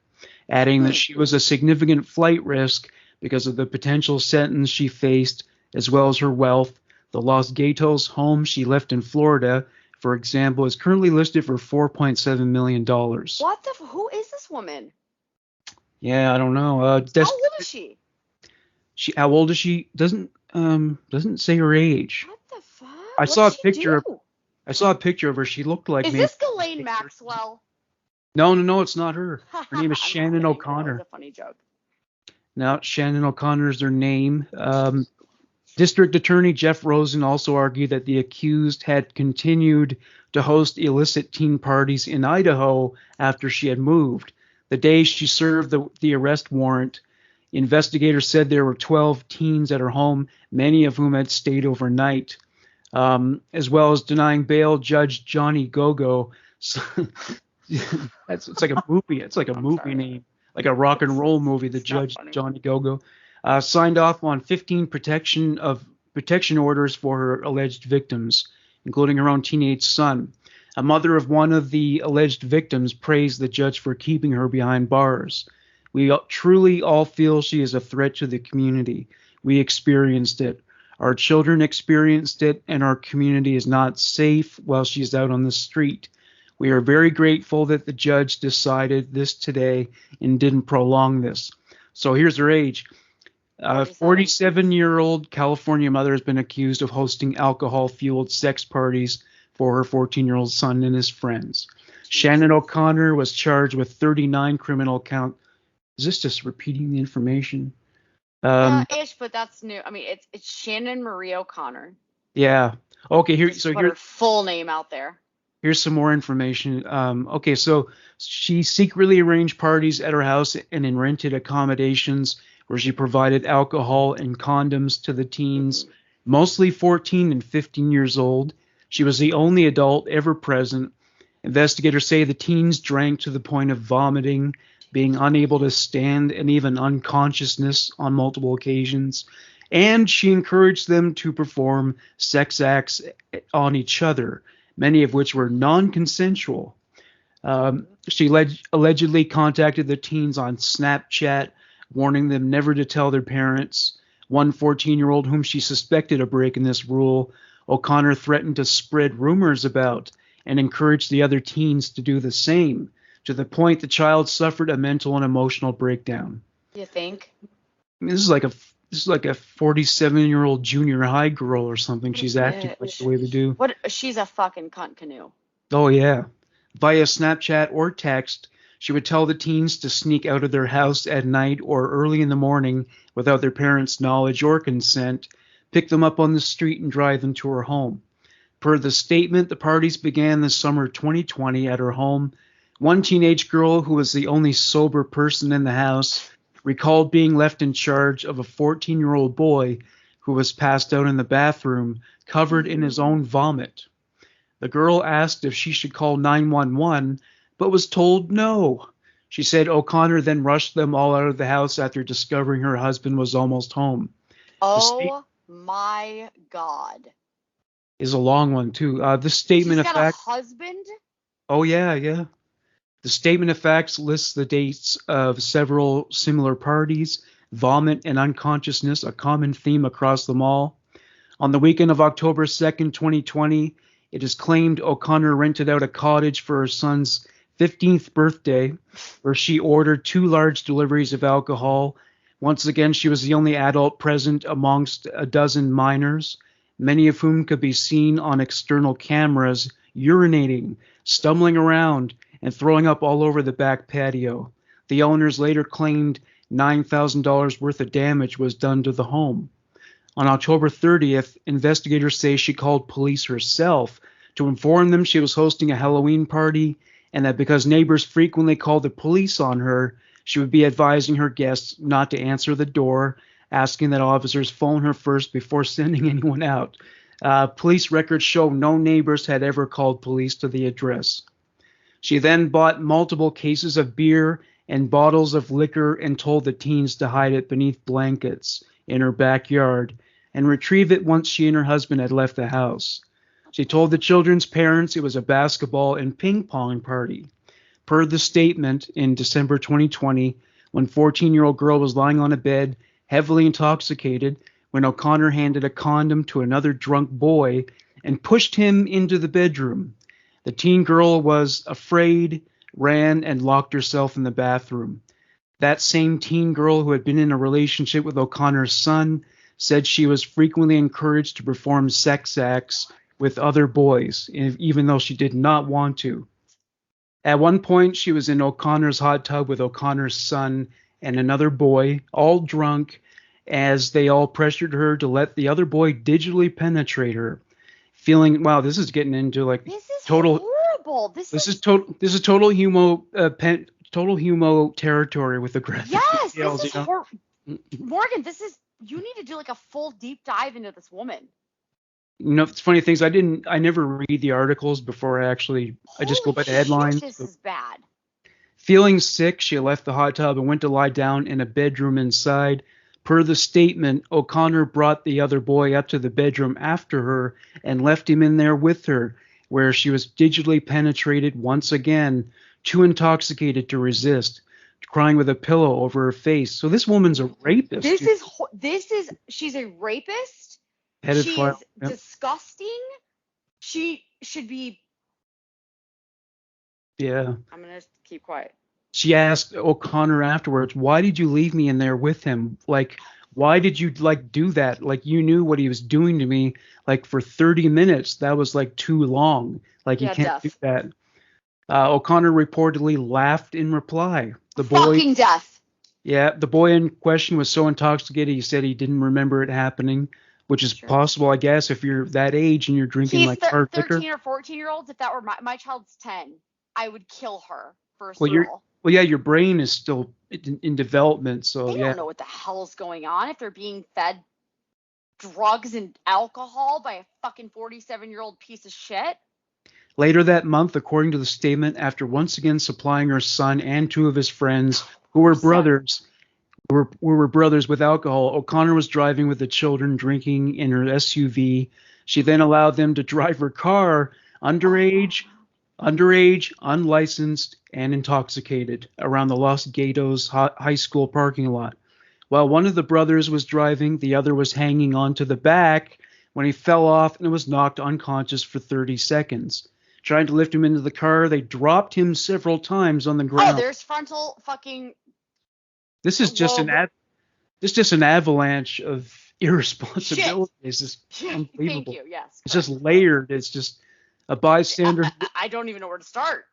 adding that she was a significant flight risk because of the potential sentence she faced, as well as her wealth. The Los Gatos home she left in Florida, for example, is currently listed for $4.7 million. Who is this woman? Yeah, I don't know. How old is she? How old is she? Doesn't say her age. What the fuck? I saw a picture of her. She looked like me. Is this Ghislaine Maxwell? No, it's not her. Her name is Shannon O'Connor. That was a funny joke. Now, Shannon O'Connor is her name. District Attorney Jeff Rosen also argued that the accused had continued to host illicit teen parties in Idaho after she had moved. The day she served the arrest warrant, investigators said there were 12 teens at her home, many of whom had stayed overnight. As well as denying bail, Judge Johnny Gogo. It's like a movie. It's like a movie name, like a rock and roll movie. The Judge Johnny Gogo signed off on 15 protection orders for her alleged victims, including her own teenage son. A mother of one of the alleged victims praised the judge for keeping her behind bars. We truly all feel she is a threat to the community. We experienced it. Our children experienced it, and our community is not safe while she's out on the street. We are very grateful that the judge decided this today and didn't prolong this. So here's her age. 47-year-old California mother has been accused of hosting alcohol-fueled sex parties for her 14-year-old son and his friends. Shannon O'Connor was charged with 39 criminal counts. Is this just repeating the information? Ish, but that's new. I mean, it's Shannon Marie O'Connor. Yeah. Okay. Just put her full name out there. Here's some more information. Okay, so she secretly arranged parties at her house and in rented accommodations where she provided alcohol and condoms to the teens, mostly 14 and 15 years old. She was the only adult ever present. Investigators say the teens drank to the point of vomiting, being unable to stand, and even unconsciousness on multiple occasions. And she encouraged them to perform sex acts on each other, many of which were non-consensual. She allegedly contacted the teens on Snapchat, warning them never to tell their parents. One 14-year-old whom she suspected of breaking this rule, O'Connor threatened to spread rumors about and encouraged the other teens to do the same, to the point the child suffered a mental and emotional breakdown. You think? I mean, this is like a 47-year-old junior high girl or something. She's acting like the way they do. What? She's a fucking cunt canoe. Oh, yeah. Via Snapchat or text, she would tell the teens to sneak out of their house at night or early in the morning without their parents' knowledge or consent, pick them up on the street and drive them to her home. Per the statement, the parties began this summer 2020 at her home. One teenage girl, who was the only sober person in the house, recalled being left in charge of a 14-year-old boy who was passed out in the bathroom, covered in his own vomit. The girl asked if she should call 911, but was told no. She said O'Connor then rushed them all out of the house after discovering her husband was almost home. Oh my God. Is a long one, too. The statement of fact. She's got a husband? Oh, yeah. The statement of facts lists the dates of several similar parties, vomit and unconsciousness, a common theme across them all. On the weekend of October 2nd, 2020, it is claimed O'Connor rented out a cottage for her son's 15th birthday, where she ordered 2 large deliveries of alcohol. Once again, she was the only adult present amongst a dozen minors, many of whom could be seen on external cameras urinating, stumbling around, and throwing up all over the back patio. The owners later claimed $9,000 worth of damage was done to the home. On October 30th, investigators say she called police herself to inform them she was hosting a Halloween party and that because neighbors frequently called the police on her, she would be advising her guests not to answer the door, asking that officers phone her first before sending anyone out. Police records show no neighbors had ever called police to the address. She then bought multiple cases of beer and bottles of liquor and told the teens to hide it beneath blankets in her backyard and retrieve it once she and her husband had left the house. She told the children's parents it was a basketball and ping pong party. Per the statement in December 2020, when 14-year-old girl was lying on a bed, heavily intoxicated, when O'Connor handed a condom to another drunk boy and pushed him into the bedroom. The teen girl was afraid, ran, and locked herself in the bathroom. That same teen girl who had been in a relationship with O'Connor's son said she was frequently encouraged to perform sex acts with other boys, even though she did not want to. At one point, she was in O'Connor's hot tub with O'Connor's son and another boy, all drunk, as they all pressured her to let the other boy digitally penetrate her. Feeling, wow, this is getting into like This is total horrible. This is total humo territory with the graphic yes. details, This is Morgan. You need to do like a full deep dive into this woman. It's funny things. I never read the articles before I just go by the headlines. This is bad. Feeling sick, she left the hot tub and went to lie down in a bedroom inside. Per the statement, O'Connor brought the other boy up to the bedroom after her and left him in there with her, where she was digitally penetrated once again, too intoxicated to resist, crying with a pillow over her face. So this woman's a rapist. She's a rapist. Headed She file. is Yep. disgusting. She should be. Yeah. I'm gonna keep quiet. She asked O'Connor afterwards, "Why did you leave me in there with him? Like, why did you do that? Like, you knew what he was doing to me. Like for 30 minutes, that was like too long. Like you can't do that." O'Connor reportedly laughed in reply. Fucking death. Yeah, the boy in question was so intoxicated he said he didn't remember it happening, which is Sure. possible, I guess, if you're that age and you're drinking He's like hard liquor. 13 or 14-year-olds. If that were my child's 10, I would kill her first Well, of all. yeah, your brain is still in development, so They yeah. don't know what the hell's going on if they're being fed drugs and alcohol by a fucking 47-year-old piece of shit. Later that month, according to the statement, after once again supplying her son and two of his friends, who were brothers, were brothers with alcohol, O'Connor was driving with the children, drinking in her SUV. She then allowed them to drive her car, underage, unlicensed, and intoxicated, around the Los Gatos High School parking lot. While one of the brothers was driving, the other was hanging onto the back when he fell off and was knocked unconscious for 30 seconds. Trying to lift him into the car, they dropped him several times on the ground. Oh, there's frontal fucking. This is just an avalanche of irresponsibility. It's just unbelievable. Thank you. Yes. It's just layered. It's just a bystander. I don't even know where to start.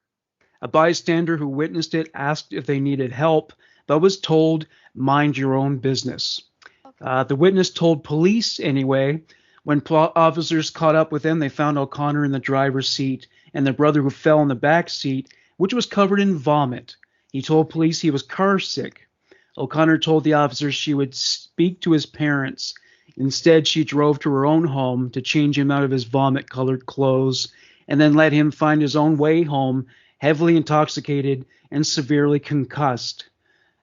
A bystander who witnessed it asked if they needed help, but was told, "Mind your own business." Okay. The witness told police anyway. When officers caught up with them, they found O'Connor in the driver's seat and the brother who fell in the back seat, which was covered in vomit. He told police he was car sick. O'Connor told the officers she would speak to his parents. Instead, she drove to her own home to change him out of his vomit-colored clothes and then let him find his own way home, heavily intoxicated and severely concussed.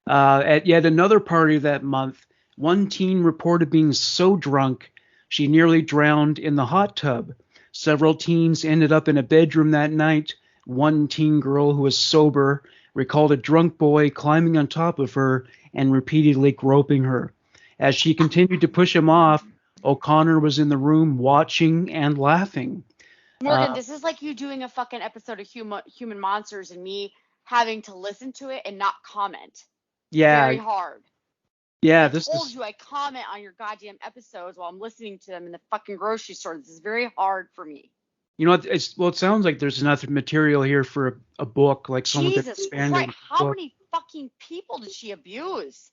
At yet another party that month, one teen reported being so drunk she nearly drowned in the hot tub. Several teens ended up in a bedroom that night. One teen girl who was sober recalled a drunk boy climbing on top of her and repeatedly groping her. As she continued to push him off, O'Connor was in the room watching and laughing. Morgan, this is like you doing a fucking episode of Human Monsters and me having to listen to it and not comment. Yeah. Very hard. Yeah, I told you I comment on your goddamn episodes while I'm listening to them in the fucking grocery store. This is very hard for me. You know, it sounds like there's enough material here for a book, like someone could expand it. How many fucking people did she abuse?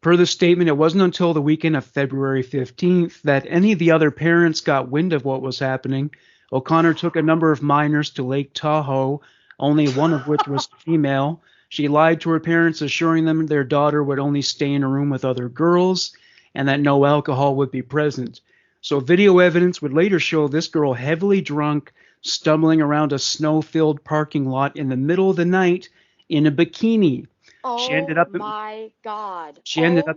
Per the statement, it wasn't until the weekend of February 15th that any of the other parents got wind of what was happening. O'Connor took a number of minors to Lake Tahoe, only one of which was female. She lied to her parents, assuring them their daughter would only stay in a room with other girls and that no alcohol would be present. So video evidence would later show this girl heavily drunk, stumbling around a snow-filled parking lot in the middle of the night in a bikini. Oh my God. She ended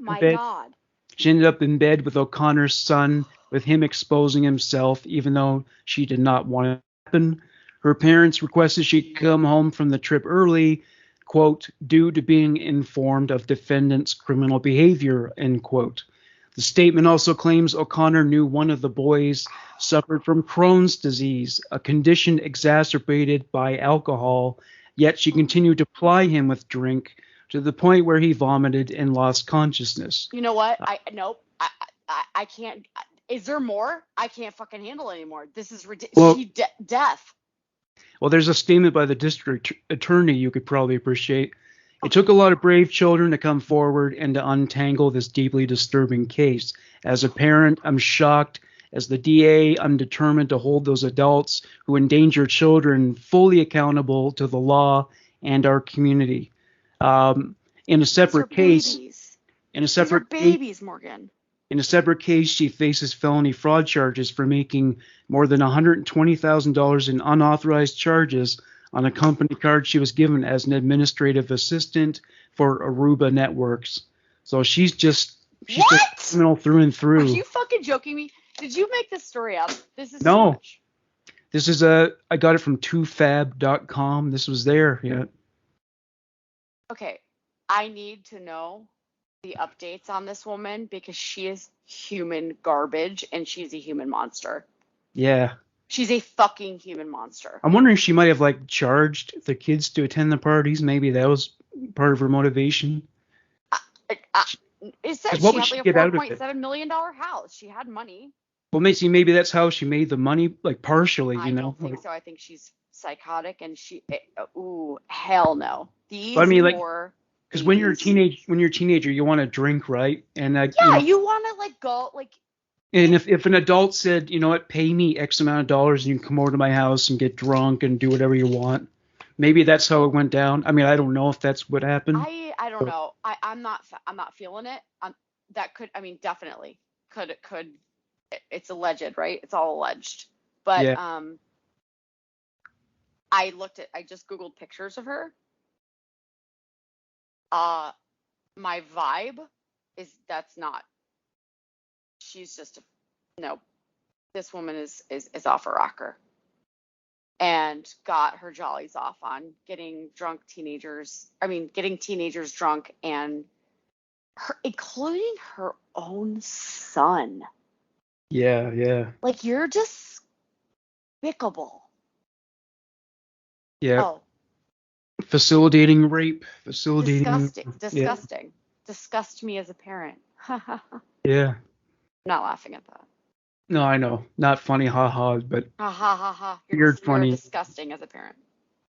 up in bed with O'Connor's son, with him exposing himself, even though she did not want it to happen. Her parents requested she come home from the trip early, quote, due to being informed of defendant's criminal behavior, end quote. The statement also claims O'Connor knew one of the boys suffered from Crohn's disease, a condition exacerbated by alcohol, yet she continued to ply him with drink to the point where he vomited and lost consciousness. You know what? I can't. Is there more? I can't fucking handle it anymore. This is ridiculous. Well, Death. Well, there's a statement by the district attorney you could probably appreciate. It took a lot of brave children to come forward and to untangle this deeply disturbing case. As a parent, I'm shocked. As the DA, I'm determined to hold those adults who endanger children fully accountable to the law and our community. In a separate case, Morgan. In a separate case, she faces felony fraud charges for making more than $120,000 in unauthorized charges on a company card she was given as an administrative assistant for Aruba Networks. So she's just criminal through and through. Are you fucking joking me? Did you make this story up? This is no. Too much. This is I got it from 2fab.com. This was there, yeah. Okay, I need to know the updates on this woman because she is human garbage and she's a human monster. Yeah. She's a fucking human monster. I'm wondering if she might have like charged the kids to attend the parties. Maybe that was part of her motivation. It said she had like a $4.7 million house. She had money. Well, maybe that's how she made the money, like partially, you know. I don't think so. I think she's psychotic, and ooh, hell no. These I mean, like, poor because when you're a babies. teenager, you want to drink, right? And Yeah, you want to like go like. And if an adult said, you know what, pay me X amount of dollars and you can come over to my house and get drunk and do whatever you want, maybe that's how it went down. I mean, I don't know if that's what happened. I don't know. I'm not feeling it. That could, I mean, definitely could. It's alleged, right? It's all alleged. But Yeah. I just Googled pictures of her. My vibe is that's not. She's just no. This woman is off a rocker, and got her jollies off on getting getting teenagers drunk, and including her own son. Yeah, yeah. Like, you're despicable. Yeah. Oh, Facilitating rape, facilitating. disgusting. Disgust me as a parent. Yeah. Not laughing at that. No, I know. Not funny, haha, but Ha ha ha ha. you're You're funny. disgusting as a parent.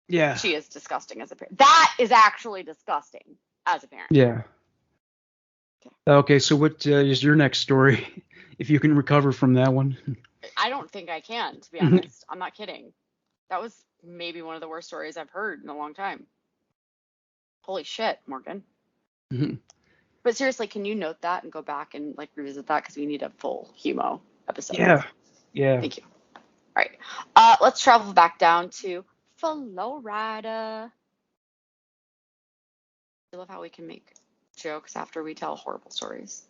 Yeah. She is disgusting as a parent. That is actually disgusting as a parent. Yeah. Okay, so what is your next story? If you can recover from that one. I don't think I can, to be honest. I'm not kidding. That was maybe one of the worst stories I've heard in a long time. Holy shit, Morgan. But seriously, can you note that and go back and like revisit that, because we need a full humo episode. Yeah. Yeah. Thank you. All right. Let's travel back down to Florida. I love how we can make jokes after we tell horrible stories.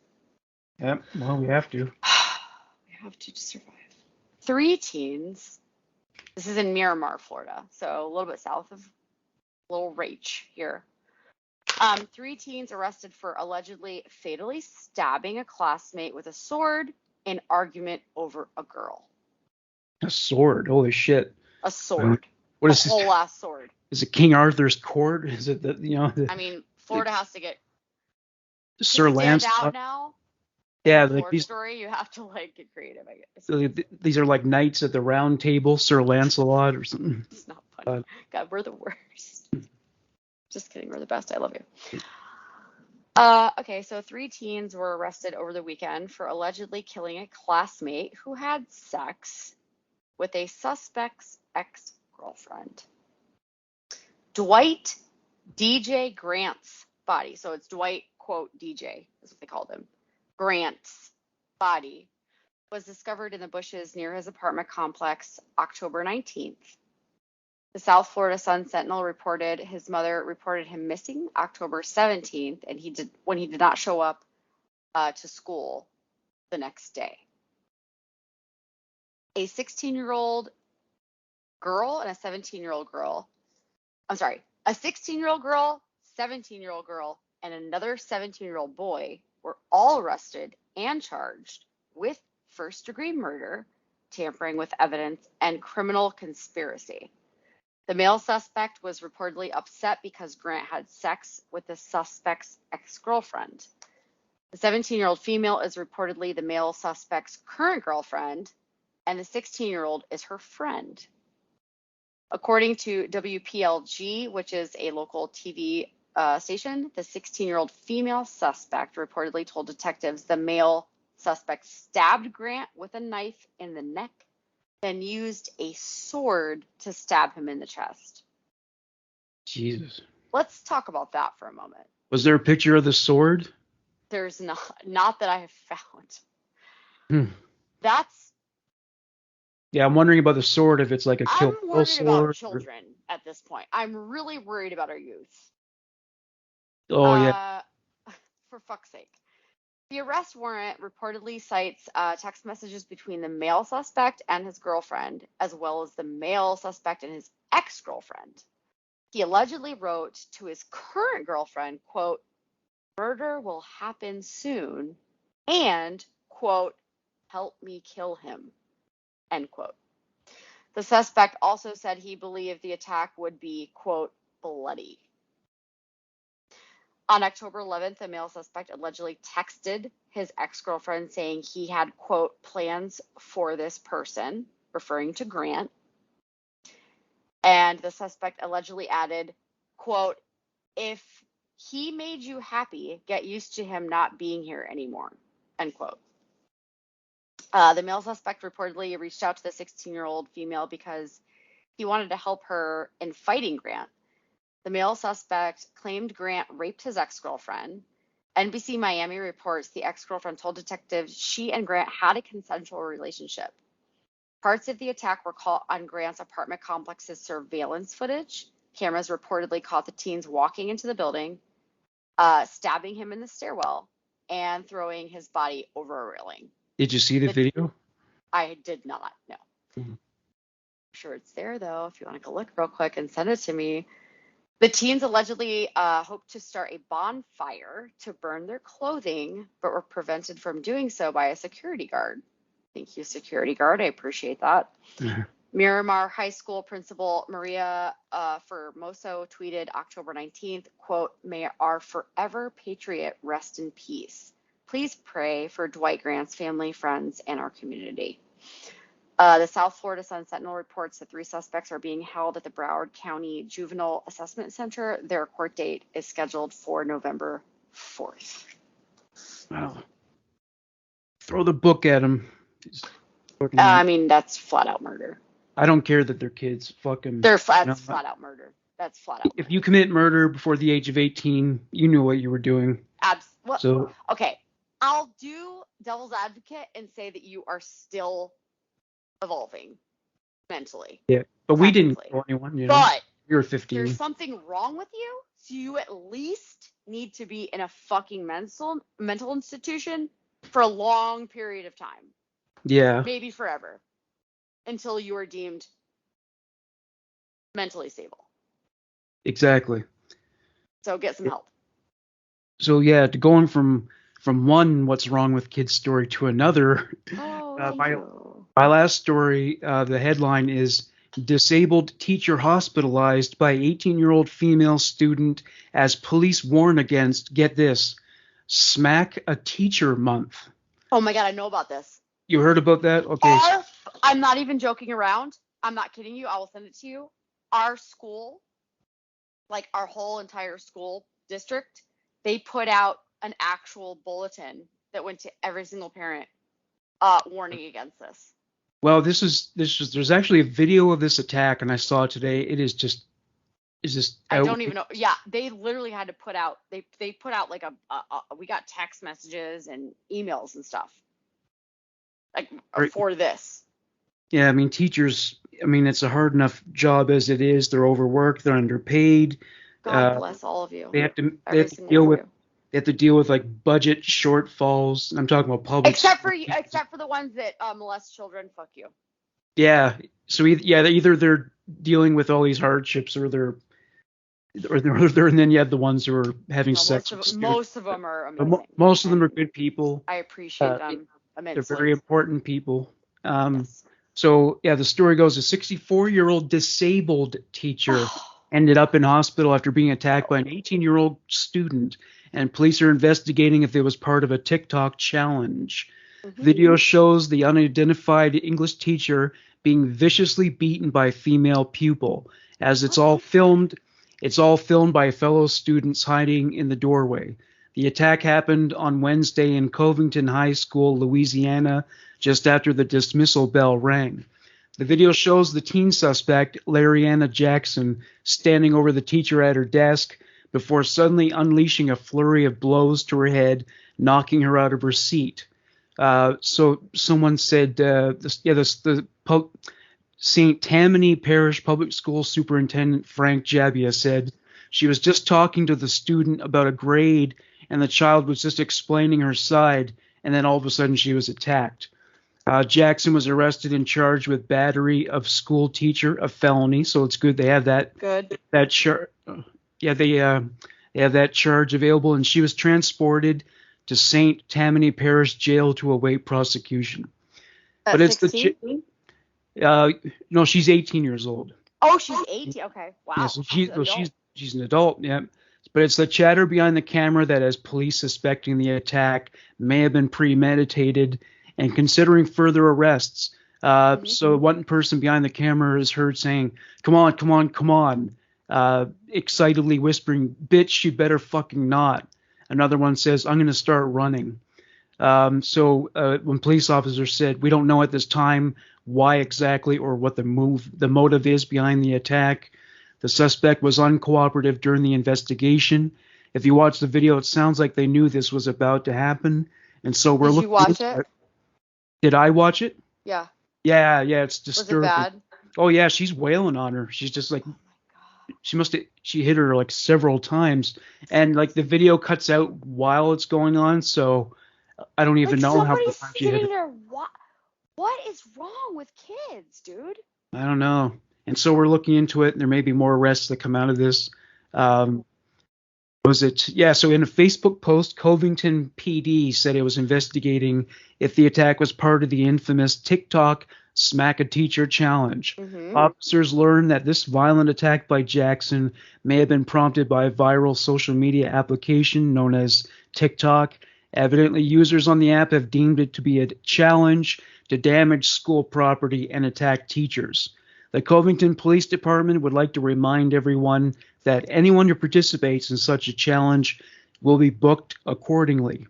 Yep. Well, we have to. We have to survive. 3 teens. This is in Miramar, Florida, so a little bit south of Little Rach here. 3 teens arrested for allegedly fatally stabbing a classmate with a sword in argument over a girl. A sword. Holy shit. A sword. What is a whole ass sword. Is it King Arthur's court? Is it I mean, Florida has to get Sir Lancelot out now. Yeah, like these story, you have to like get creative, I guess. So these are like knights at the round table, Sir Lancelot or something. It's not funny. God, we're the worst. Just kidding, we're the best. I love you. Okay, so 3 teens were arrested over the weekend for allegedly killing a classmate who had sex with a suspect's ex-girlfriend. Dwight DJ Grant's body. So it's Dwight, quote, DJ, is what they called him. Grant's body was discovered in the bushes near his apartment complex October 19th. The South Florida Sun-Sentinel reported his mother reported him missing October 17th, and when he did not show up to school the next day. A 16-year-old girl and a 17-year-old girl. I'm sorry, a 16-year-old girl, 17-year-old girl, and another 17-year-old boy were all arrested and charged with first-degree murder, tampering with evidence, and criminal conspiracy. The male suspect was reportedly upset because Grant had sex with the suspect's ex-girlfriend. The 17-year-old female is reportedly the male suspect's current girlfriend, and the 16-year-old is her friend. According to WPLG, which is a local TV station, the 16-year-old female suspect reportedly told detectives the male suspect stabbed Grant with a knife in the neck, then used a sword to stab him in the chest. Jesus. Let's talk about that for a moment. Was there a picture of the sword? There's not that I have found. That's. Yeah, I'm wondering about the sword, if it's like a kill sword. I'm worried about children at this point. I'm really worried about our youth. Oh, yeah. For fuck's sake. The arrest warrant reportedly cites text messages between the male suspect and his girlfriend, as well as the male suspect and his ex-girlfriend. He allegedly wrote to his current girlfriend, quote, "Murder will happen soon," and, quote, "help me kill him," end quote. The suspect also said he believed the attack would be, quote, "bloody." On October 11th, the male suspect allegedly texted his ex-girlfriend saying he had, quote, "plans for this person," referring to Grant. And the suspect allegedly added, quote, "If he made you happy, get used to him not being here anymore," end quote. The male suspect reportedly reached out to the 16-year-old female because he wanted to help her in fighting Grant. The male suspect claimed Grant raped his ex-girlfriend. NBC Miami reports the ex-girlfriend told detectives she and Grant had a consensual relationship. Parts of the attack were caught on Grant's apartment complex's surveillance footage. Cameras reportedly caught the teens walking into the building, stabbing him in the stairwell, and throwing his body over a railing. Did you see the video? I did not, no. Mm-hmm. I'm sure it's there, though, if you want to go look real quick and send it to me. The teens allegedly hoped to start a bonfire to burn their clothing, but were prevented from doing so by a security guard. Thank you, security guard. I appreciate that. Mm-hmm. Miramar High School principal Maria Formoso tweeted October 19th, quote, "May our forever patriot rest in peace. Please pray for Dwight Grant's family, friends, and our community." The South Florida Sun Sentinel reports that 3 suspects are being held at the Broward County Juvenile Assessment Center. Their court date is scheduled for November 4th. Wow. Throw the book at them. I mean, that's flat out murder. I don't care that they're kids. Fuck them. That's flat out murder. That's flat out. If you commit murder before the age of 18, you knew what you were doing. So okay, I'll do devil's advocate and say that you are still evolving mentally. Yeah, but we didn't kill anyone. You know, but we were 15. There's something wrong with you, so you at least need to be in a fucking mental institution for a long period of time. Yeah. Maybe forever, until you are deemed mentally stable. Exactly. So get some help. So yeah, going from one what's wrong with kids story to another. My last story, the headline is "Disabled Teacher Hospitalized by 18-year-old Female Student as Police Warn Against," get this, "Smack a Teacher Month." Oh my God, I know about this. You heard about that? Okay. I'm not even joking around. I'm not kidding you. I will send it to you. Our school, like our whole entire school district, they put out an actual bulletin that went to every single parent warning against this. Well, there's actually a video of this attack, and I saw it today. It's just I don't even know. Yeah, they literally had to put out, they put out like we got text messages and emails and stuff like for this. Yeah, I mean, teachers, it's a hard enough job as it is. They're overworked, they're underpaid. God bless all of you. They have to deal with like budget shortfalls. I'm talking about public. Except for the ones that molest children. Fuck you. Yeah. So either they're dealing with all these hardships, or and then you have the ones who are having sex. Most of them are amazing. Most of them are good people. I appreciate them immensely. They're very important people. Yes. So yeah, the story goes: a 64-year-old disabled teacher ended up in hospital after being attacked by an 18-year-old student, and police are investigating if it was part of a TikTok challenge. Mm-hmm. Video shows the unidentified English teacher being viciously beaten by a female pupil. As it's all filmed by fellow students hiding in the doorway. The attack happened on Wednesday in Covington High School, Louisiana, just after the dismissal bell rang. The video shows the teen suspect, Lariana Jackson, standing over the teacher at her desk before suddenly unleashing a flurry of blows to her head, knocking her out of her seat. So someone said the St. Tammany Parish Public School Superintendent Frank Jabia said she was just talking to the student about a grade, and the child was just explaining her side, and then all of a sudden she was attacked. Jackson was arrested and charged with battery of school teacher, a felony. So it's good they have that. Good. That they have that charge available, and she was transported to St. Tammany Parish Jail to await prosecution. But it's 16? No, she's 18 years old. Oh, she's 18. Okay, wow. Yeah, so she's an adult. Yeah. But it's the chatter behind the camera that has police suspecting the attack may have been premeditated and considering further arrests. So one person behind the camera is heard saying, "Come on, come on, come on," excitedly whispering, "Bitch, you better fucking not." Another one says, "I'm going to start running." When police officers said, "We don't know at this time why exactly or what the motive is behind the attack," the suspect was uncooperative during the investigation. If you watch the video, it sounds like they knew this was about to happen, and so we're Did you looking watch into it? Did I watch it? Yeah. Yeah, it's Was it disturbing. bad? Oh yeah, she's wailing on her. She's just like Oh my God. she hit her like several times, and like the video cuts out while it's going on, so I don't even Like know how many somebody's times she hit her. sitting there. What is wrong with kids, dude? I don't know. And so we're looking into it, and there may be more arrests that come out of this. Was it? Yeah, so in a Facebook post, Covington PD said it was investigating if the attack was part of the infamous TikTok Smack a Teacher challenge. Officers learned that this violent attack by Jackson may have been prompted by a viral social media application known as TikTok. Evidently, users on the app have deemed it to be a challenge to damage school property and attack teachers. The Covington Police Department would like to remind everyone that anyone who participates in such a challenge will be booked accordingly.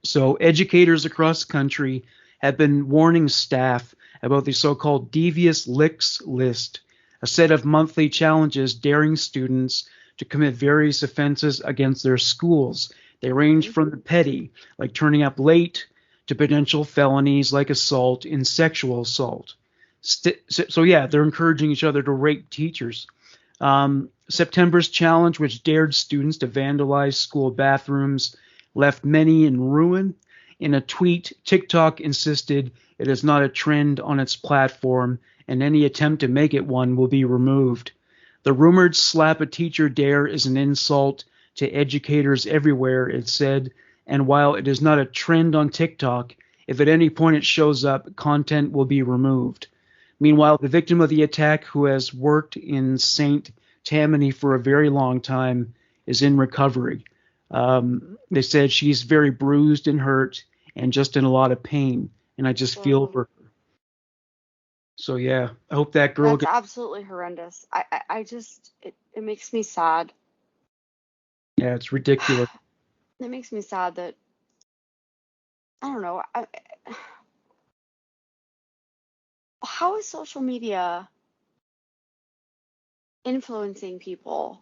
So educators across the country have been warning staff about the so-called devious licks list, a set of monthly challenges daring students to commit various offenses against their schools. They range from the petty, like turning up late, to potential felonies like assault and sexual assault. They're encouraging each other to rape teachers. September's challenge, which dared students to vandalize school bathrooms, left many in ruin. In a tweet, TikTok insisted it is not a trend on its platform, and any attempt to make it one will be removed. The rumored slap a teacher dare is an insult to educators everywhere, it said, and while it is not a trend on TikTok, if at any point it shows up, content will be removed. Meanwhile, the victim of the attack, who has worked in St. Tammany for a very long time, is in recovery. They said she's very bruised and hurt and just in a lot of pain, and I just feel for her. So yeah, I hope that girl That's absolutely horrendous. I just it makes me sad. Yeah, it's ridiculous. It makes me sad that I don't know. How is social media influencing people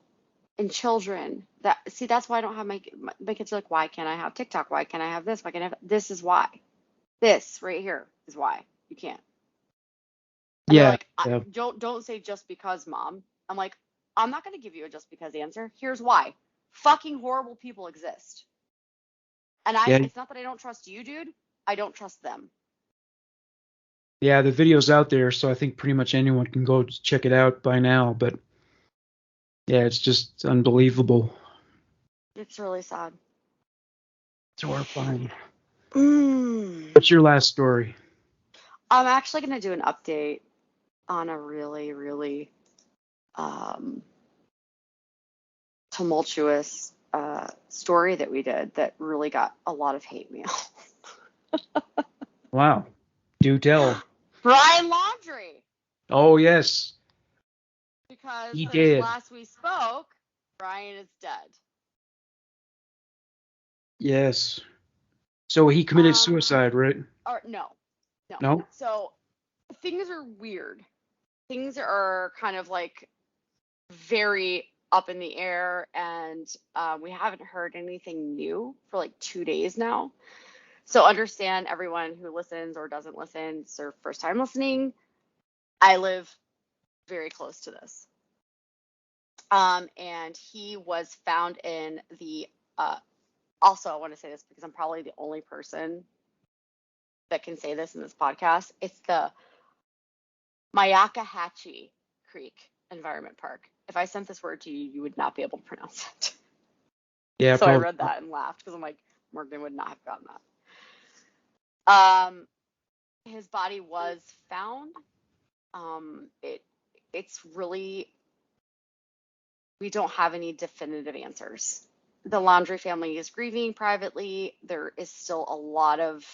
and children? That's why I don't have my kids are like, why can't I have TikTok? Why can't I have this? Why can't I have this? Is why. This right here is why you can't. And they're like, don't say just because, mom. I'm like, I'm not going to give you a just because answer. Here's why. Fucking horrible people exist. And it's not that I don't trust you, dude. I don't trust them. Yeah, the video's out there, so I think pretty much anyone can go check it out by now. But yeah, it's just unbelievable. It's really sad. It's horrifying. What's your last story? I'm actually going to do an update on a really, really tumultuous story that we did that really got a lot of hate mail. Wow. Do tell. Brian Laundrie. Oh, yes. Because he since did. last we spoke, Brian is dead. Yes. So he committed suicide, right? Or no. So things are weird. Things are kind of like very up in the air, and we haven't heard anything new for like 2 days now. So understand, everyone who listens or doesn't listen, it's their first time listening. I live very close to this. And he was found in the, also I want to say this because I'm probably the only person that can say this in this podcast. It's the Myakkahatchee Creek Environment Park. If I sent this word to you, you would not be able to pronounce it. Yeah. So I read that and laughed because I'm like, Morgan would not have gotten that. His body was found. It's really, we don't have any definitive answers. The Laundrie family is grieving privately. There is still a lot of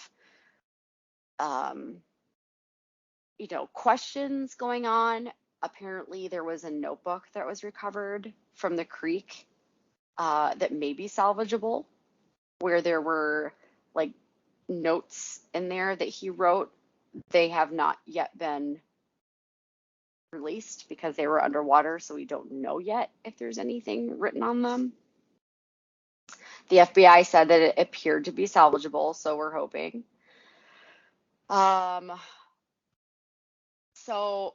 questions going on. Apparently, there was a notebook that was recovered from the creek that may be salvageable, where there were like notes in there that he wrote. They have not yet been released because they were underwater, so we don't know yet if there's anything written on them. The FBI said that it appeared to be salvageable, so we're hoping. So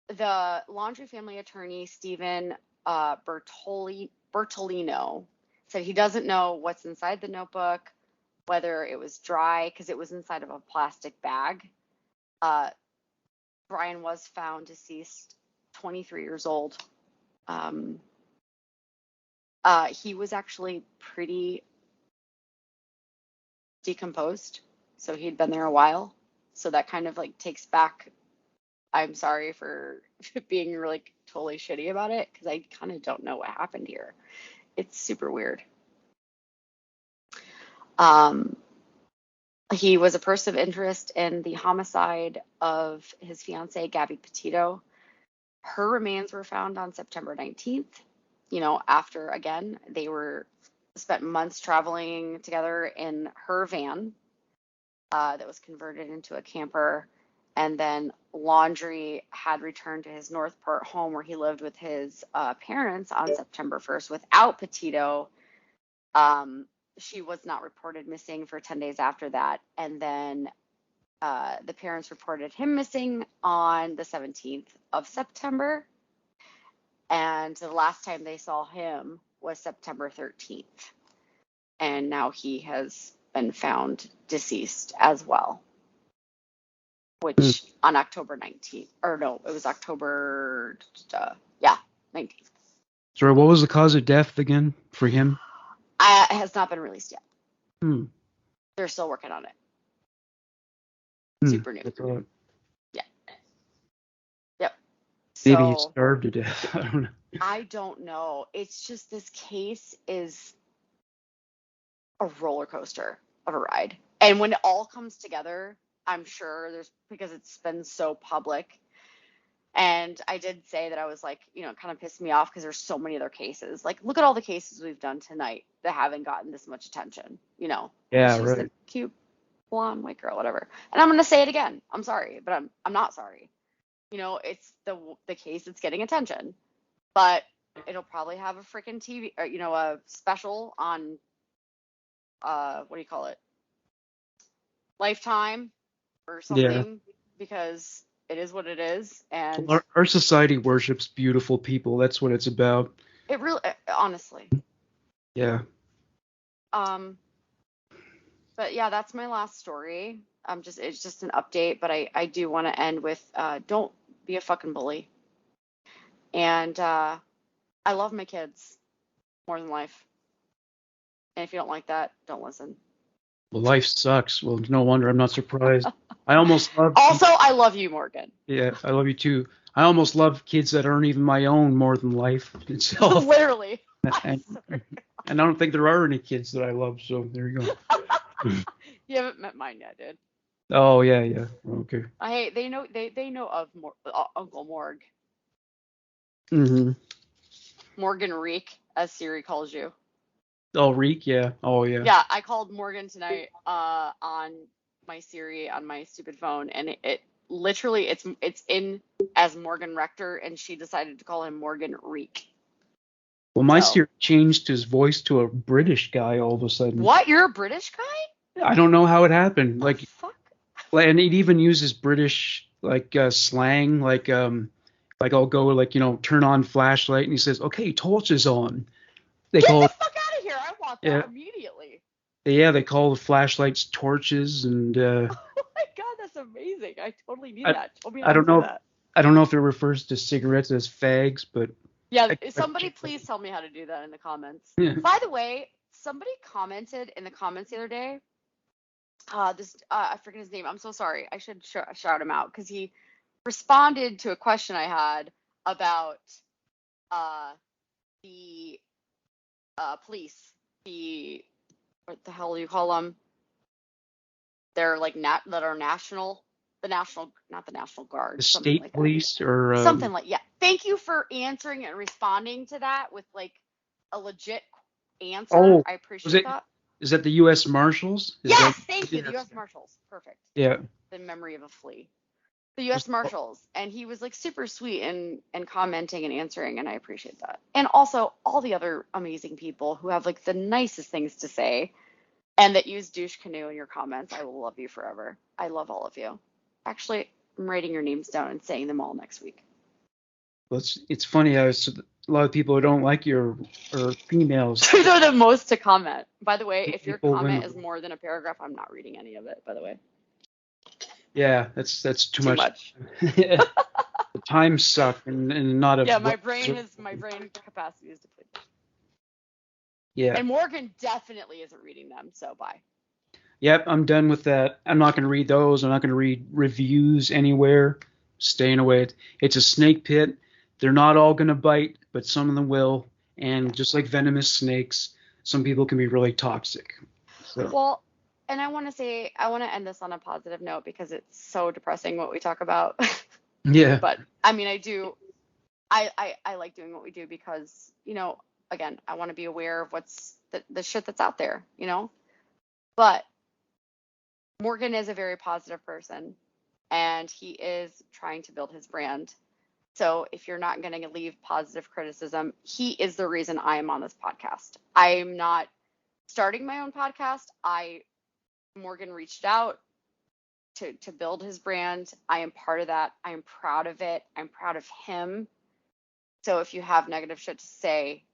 the Laundrie family attorney, Stephen Bertolino, said he doesn't know what's inside the notebook, whether it was dry, because it was inside of a plastic bag. Brian was found deceased, 23 years old. He was actually pretty decomposed, so he'd been there a while. So that kind of like takes back, I'm sorry for being really totally shitty about it, because I kind of don't know what happened here. It's super weird. He was a person of interest in the homicide of his fiancée, Gabby Petito. Her remains were found on September 19th. After, again, they spent months traveling together in her van that was converted into a camper. And then Laundrie had returned to his Northport home where he lived with his parents on September 1st without Petito. She was not reported missing for 10 days after that. And then the parents reported him missing on the 17th of September. And the last time they saw him was September 13th. And now he has been found deceased as well. Which on October 19th, or no, it was October, 19th. Sorry, what was the cause of death again for him? It has not been released yet. They're still working on it. Super new. Yeah. Yep. Maybe So, he starved to death. I don't know. I don't know. It's just this case is a roller coaster of a ride. And when it all comes together, I'm sure because it's been so public. And I did say that I was like, it kind of pissed me off because there's so many other cases. Like, look at all the cases we've done tonight that haven't gotten this much attention, Yeah, She's right. the cute blonde white girl, whatever. And I'm going to say it again. I'm sorry, but I'm not sorry. It's the case that's getting attention. But it'll probably have a freaking TV, or, a special on, what do you call it? Lifetime or something, because it is what it is. And our society worships beautiful people. That's what it's about. it really, honestly. Yeah. But yeah, that's my last story. It's just an update, but I do want to end with, don't be a fucking bully. And, I love my kids more than life. And if you don't like that, don't listen. Well, life sucks. Well, no wonder I'm not surprised. I almost love. Also, I love you, Morgan. Yeah, I love you too. I almost love kids that aren't even my own more than life itself. Literally. And I don't think there are any kids that I love, so there you go. You haven't met mine yet, dude. Oh yeah. Okay. They know of Uncle Morg. Mm-hmm. Morgan Reek, as Siri calls you. Oh, Reek, yeah. Oh yeah. Yeah, I called Morgan tonight on my Siri on my stupid phone, and it literally it's in as Morgan Rector, and she decided to call him Morgan Reek. Well, my Siri changed his voice to a British guy all of a sudden. What? You're a British guy? I don't know how it happened. What the fuck? And it even uses British slang, like I'll go turn on flashlight, and he says, "Okay, torch is on." They Get call the it. fuck out of here! I want that immediately. Yeah, they call the flashlights torches, and oh my god, that's amazing! I totally need that. I don't know. I don't know if it refers to cigarettes as fags, but yeah. Somebody please tell me how to do that in the comments. Yeah. By the way, somebody commented in the comments the other day. I forget his name. I'm so sorry. I should shout him out because he responded to a question I had about the police. What the hell do you call them? They're like that are national. not the National Guard, The something state like police or that. Something like, yeah. Thank you for answering and responding to that with like a legit answer. oh, I was appreciate it? that. Is that the U.S. Marshals? Is Yes, that? thank you. The Yes. U.S. Marshals. Perfect. Yeah. The memory of a flea. The U.S. Marshals, and he was like super sweet and commenting and answering, and I appreciate that. And also all the other amazing people who have like the nicest things to say, and that use douche canoe in your comments. I will love you forever. I love all of you. Actually, I'm writing your names down and saying them all next week. Well, it's funny. A lot of people who don't like your or females. They're the most to comment. By the way, if your People comment when- is more than a paragraph, I'm not reading any of it. By the way, Yeah, that's too too much. much. The time suck and not a. Yeah, my brain capacity is depleted. Yeah. And Morgan definitely isn't reading them, so bye. Yep, I'm done with that. I'm not going to read those. I'm not going to read reviews anywhere. Staying away. It's a snake pit. They're not all going to bite, but some of them will. And just like venomous snakes, some people can be really toxic. So. Well, and I want to end this on a positive note because it's so depressing what we talk about. Yeah. But I mean, I like doing what we do because, again, I want to be aware of what's the shit that's out there, But Morgan is a very positive person, and he is trying to build his brand. So if you're not going to leave positive criticism, he is the reason I am on this podcast. I'm not starting my own podcast. Morgan reached out to build his brand. I am part of that. I am proud of it. I'm proud of him. So if you have negative shit to say,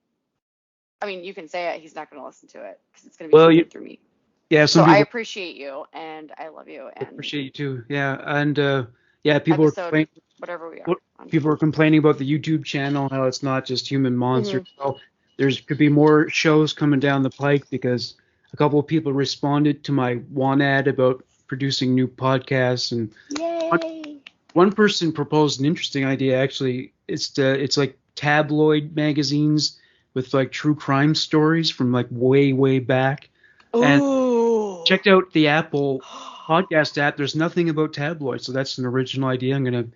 I mean, you can say it. He's not going to listen to it because it's going to be filtered through me. Yeah. So I appreciate you and I love you. And I appreciate you too. Yeah. And people are whatever we are. People are complaining about the YouTube channel, how it's not just human monsters. So could be more shows coming down the pike because a couple of people responded to my one ad about producing new podcasts, and yay! One person proposed an interesting idea. Actually, it's like tabloid magazines with like true crime stories from like way back. Ooh. And checked out the Apple podcast app. There's nothing about tabloids, so that's an original idea. I'm gonna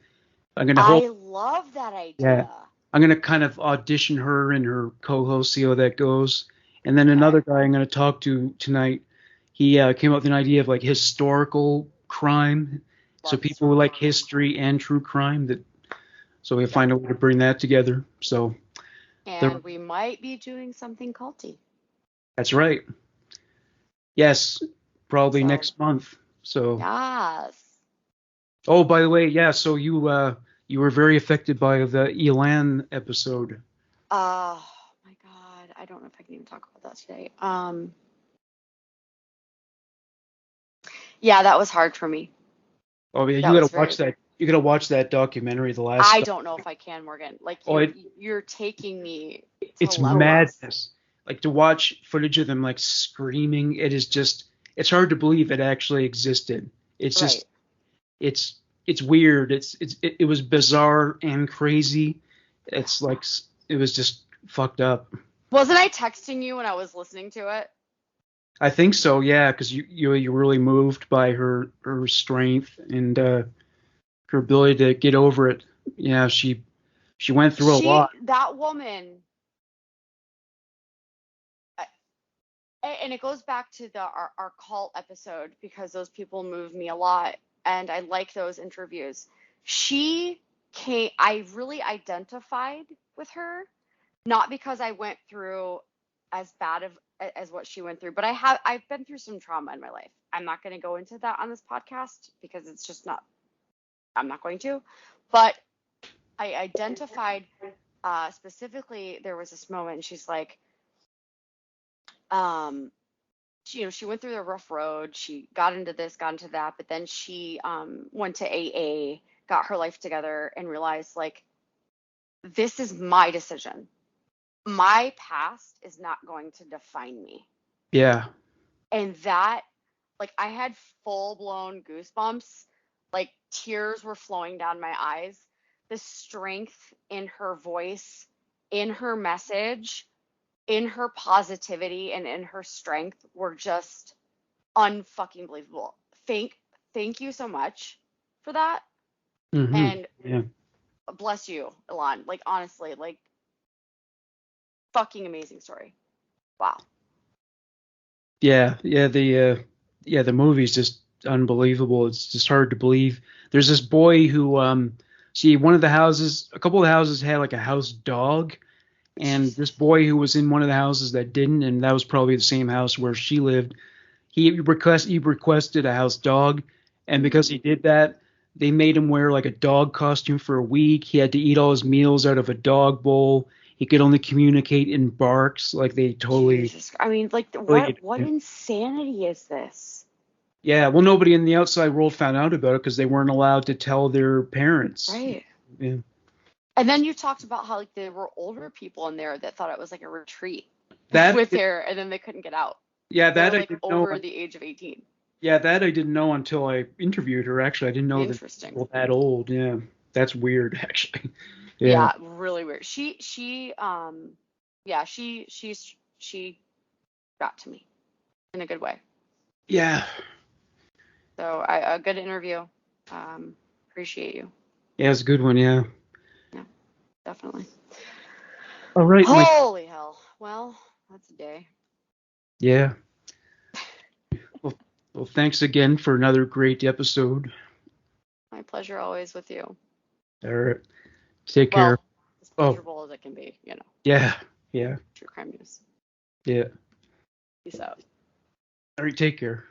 I love that idea. Yeah, I'm gonna kind of audition her and her co-host, see how that goes. And then another guy I'm gonna talk to tonight. He came up with an idea of like historical crime. So people who like history and true crime, so we find a way to bring that together. So. And we might be doing something culty. That's right. Yes, probably next month. So. Yes. Oh, by the way, yeah. So you were very affected by the Elan episode. Oh my God, I don't know if I can even talk about that today. Yeah, that was hard for me. Oh yeah, you gotta watch that. You gotta watch that documentary. I don't know if I can, Morgan. Like you're taking me. It's madness. Like to watch footage of them like screaming. It's hard to believe it actually existed. It's just, it's weird. It was bizarre and crazy. It's like it was just fucked up. Wasn't I texting you when I was listening to it? I think so, yeah, because you're really moved by her strength and her ability to get over it. Yeah, she went through a lot. That woman, and it goes back to our cult episode because those people move me a lot, and I like those interviews. I really identified with her, not because I went through as bad as what she went through, but I've been through some trauma in my life. I'm not going to go into that on this podcast because it's just not. I'm not going to, but I identified specifically. There was this moment, and she's like, she went through the rough road. She got into this, got into that, but then she went to AA, got her life together, and realized like, this is my decision. My past is not going to define me. Yeah. And that, like, I had full-blown goosebumps. Like, tears were flowing down my eyes. The strength in her voice, in her message, in her positivity, and in her strength were just unfucking believable. Thank you so much for that. Mm-hmm. And Yeah. bless you, Elon. Like, honestly, like, fucking amazing story. Wow. Yeah. The movie's just unbelievable. It's just hard to believe. There's this boy who see, a couple of the houses had like a house dog, and this boy who was in one of the houses that didn't, and that was probably the same house where she lived. He requested a house dog, and because he did that, they made him wear like a dog costume for a week. He had to eat all his meals out of a dog bowl. He could only communicate in barks. Like they totally. Jesus. I mean, like, totally what insanity is this? Yeah, well, nobody in the outside world found out about it because they weren't allowed to tell their parents. Right. Yeah. And then you talked about how, like, there were older people in there that thought it was like a retreat That with her, and then they couldn't get out. yeah, They were that I like didn't know. over the age of 18. Yeah, that I didn't know until I interviewed her. Actually, I didn't know that Interesting. people that old. Yeah, that's weird. Actually. Yeah, really weird. She got to me in a good way. Yeah. So a good interview. Appreciate you. Yeah, it's a good one. Yeah. Yeah, definitely. All right. Holy hell. Well, that's a day. Yeah. Well, thanks again for another great episode. My pleasure always with you. All right. Take care. Well, as pleasurable as it can be, you know. Yeah. Yeah. True crime news. Yeah. Peace out. All right. Take care.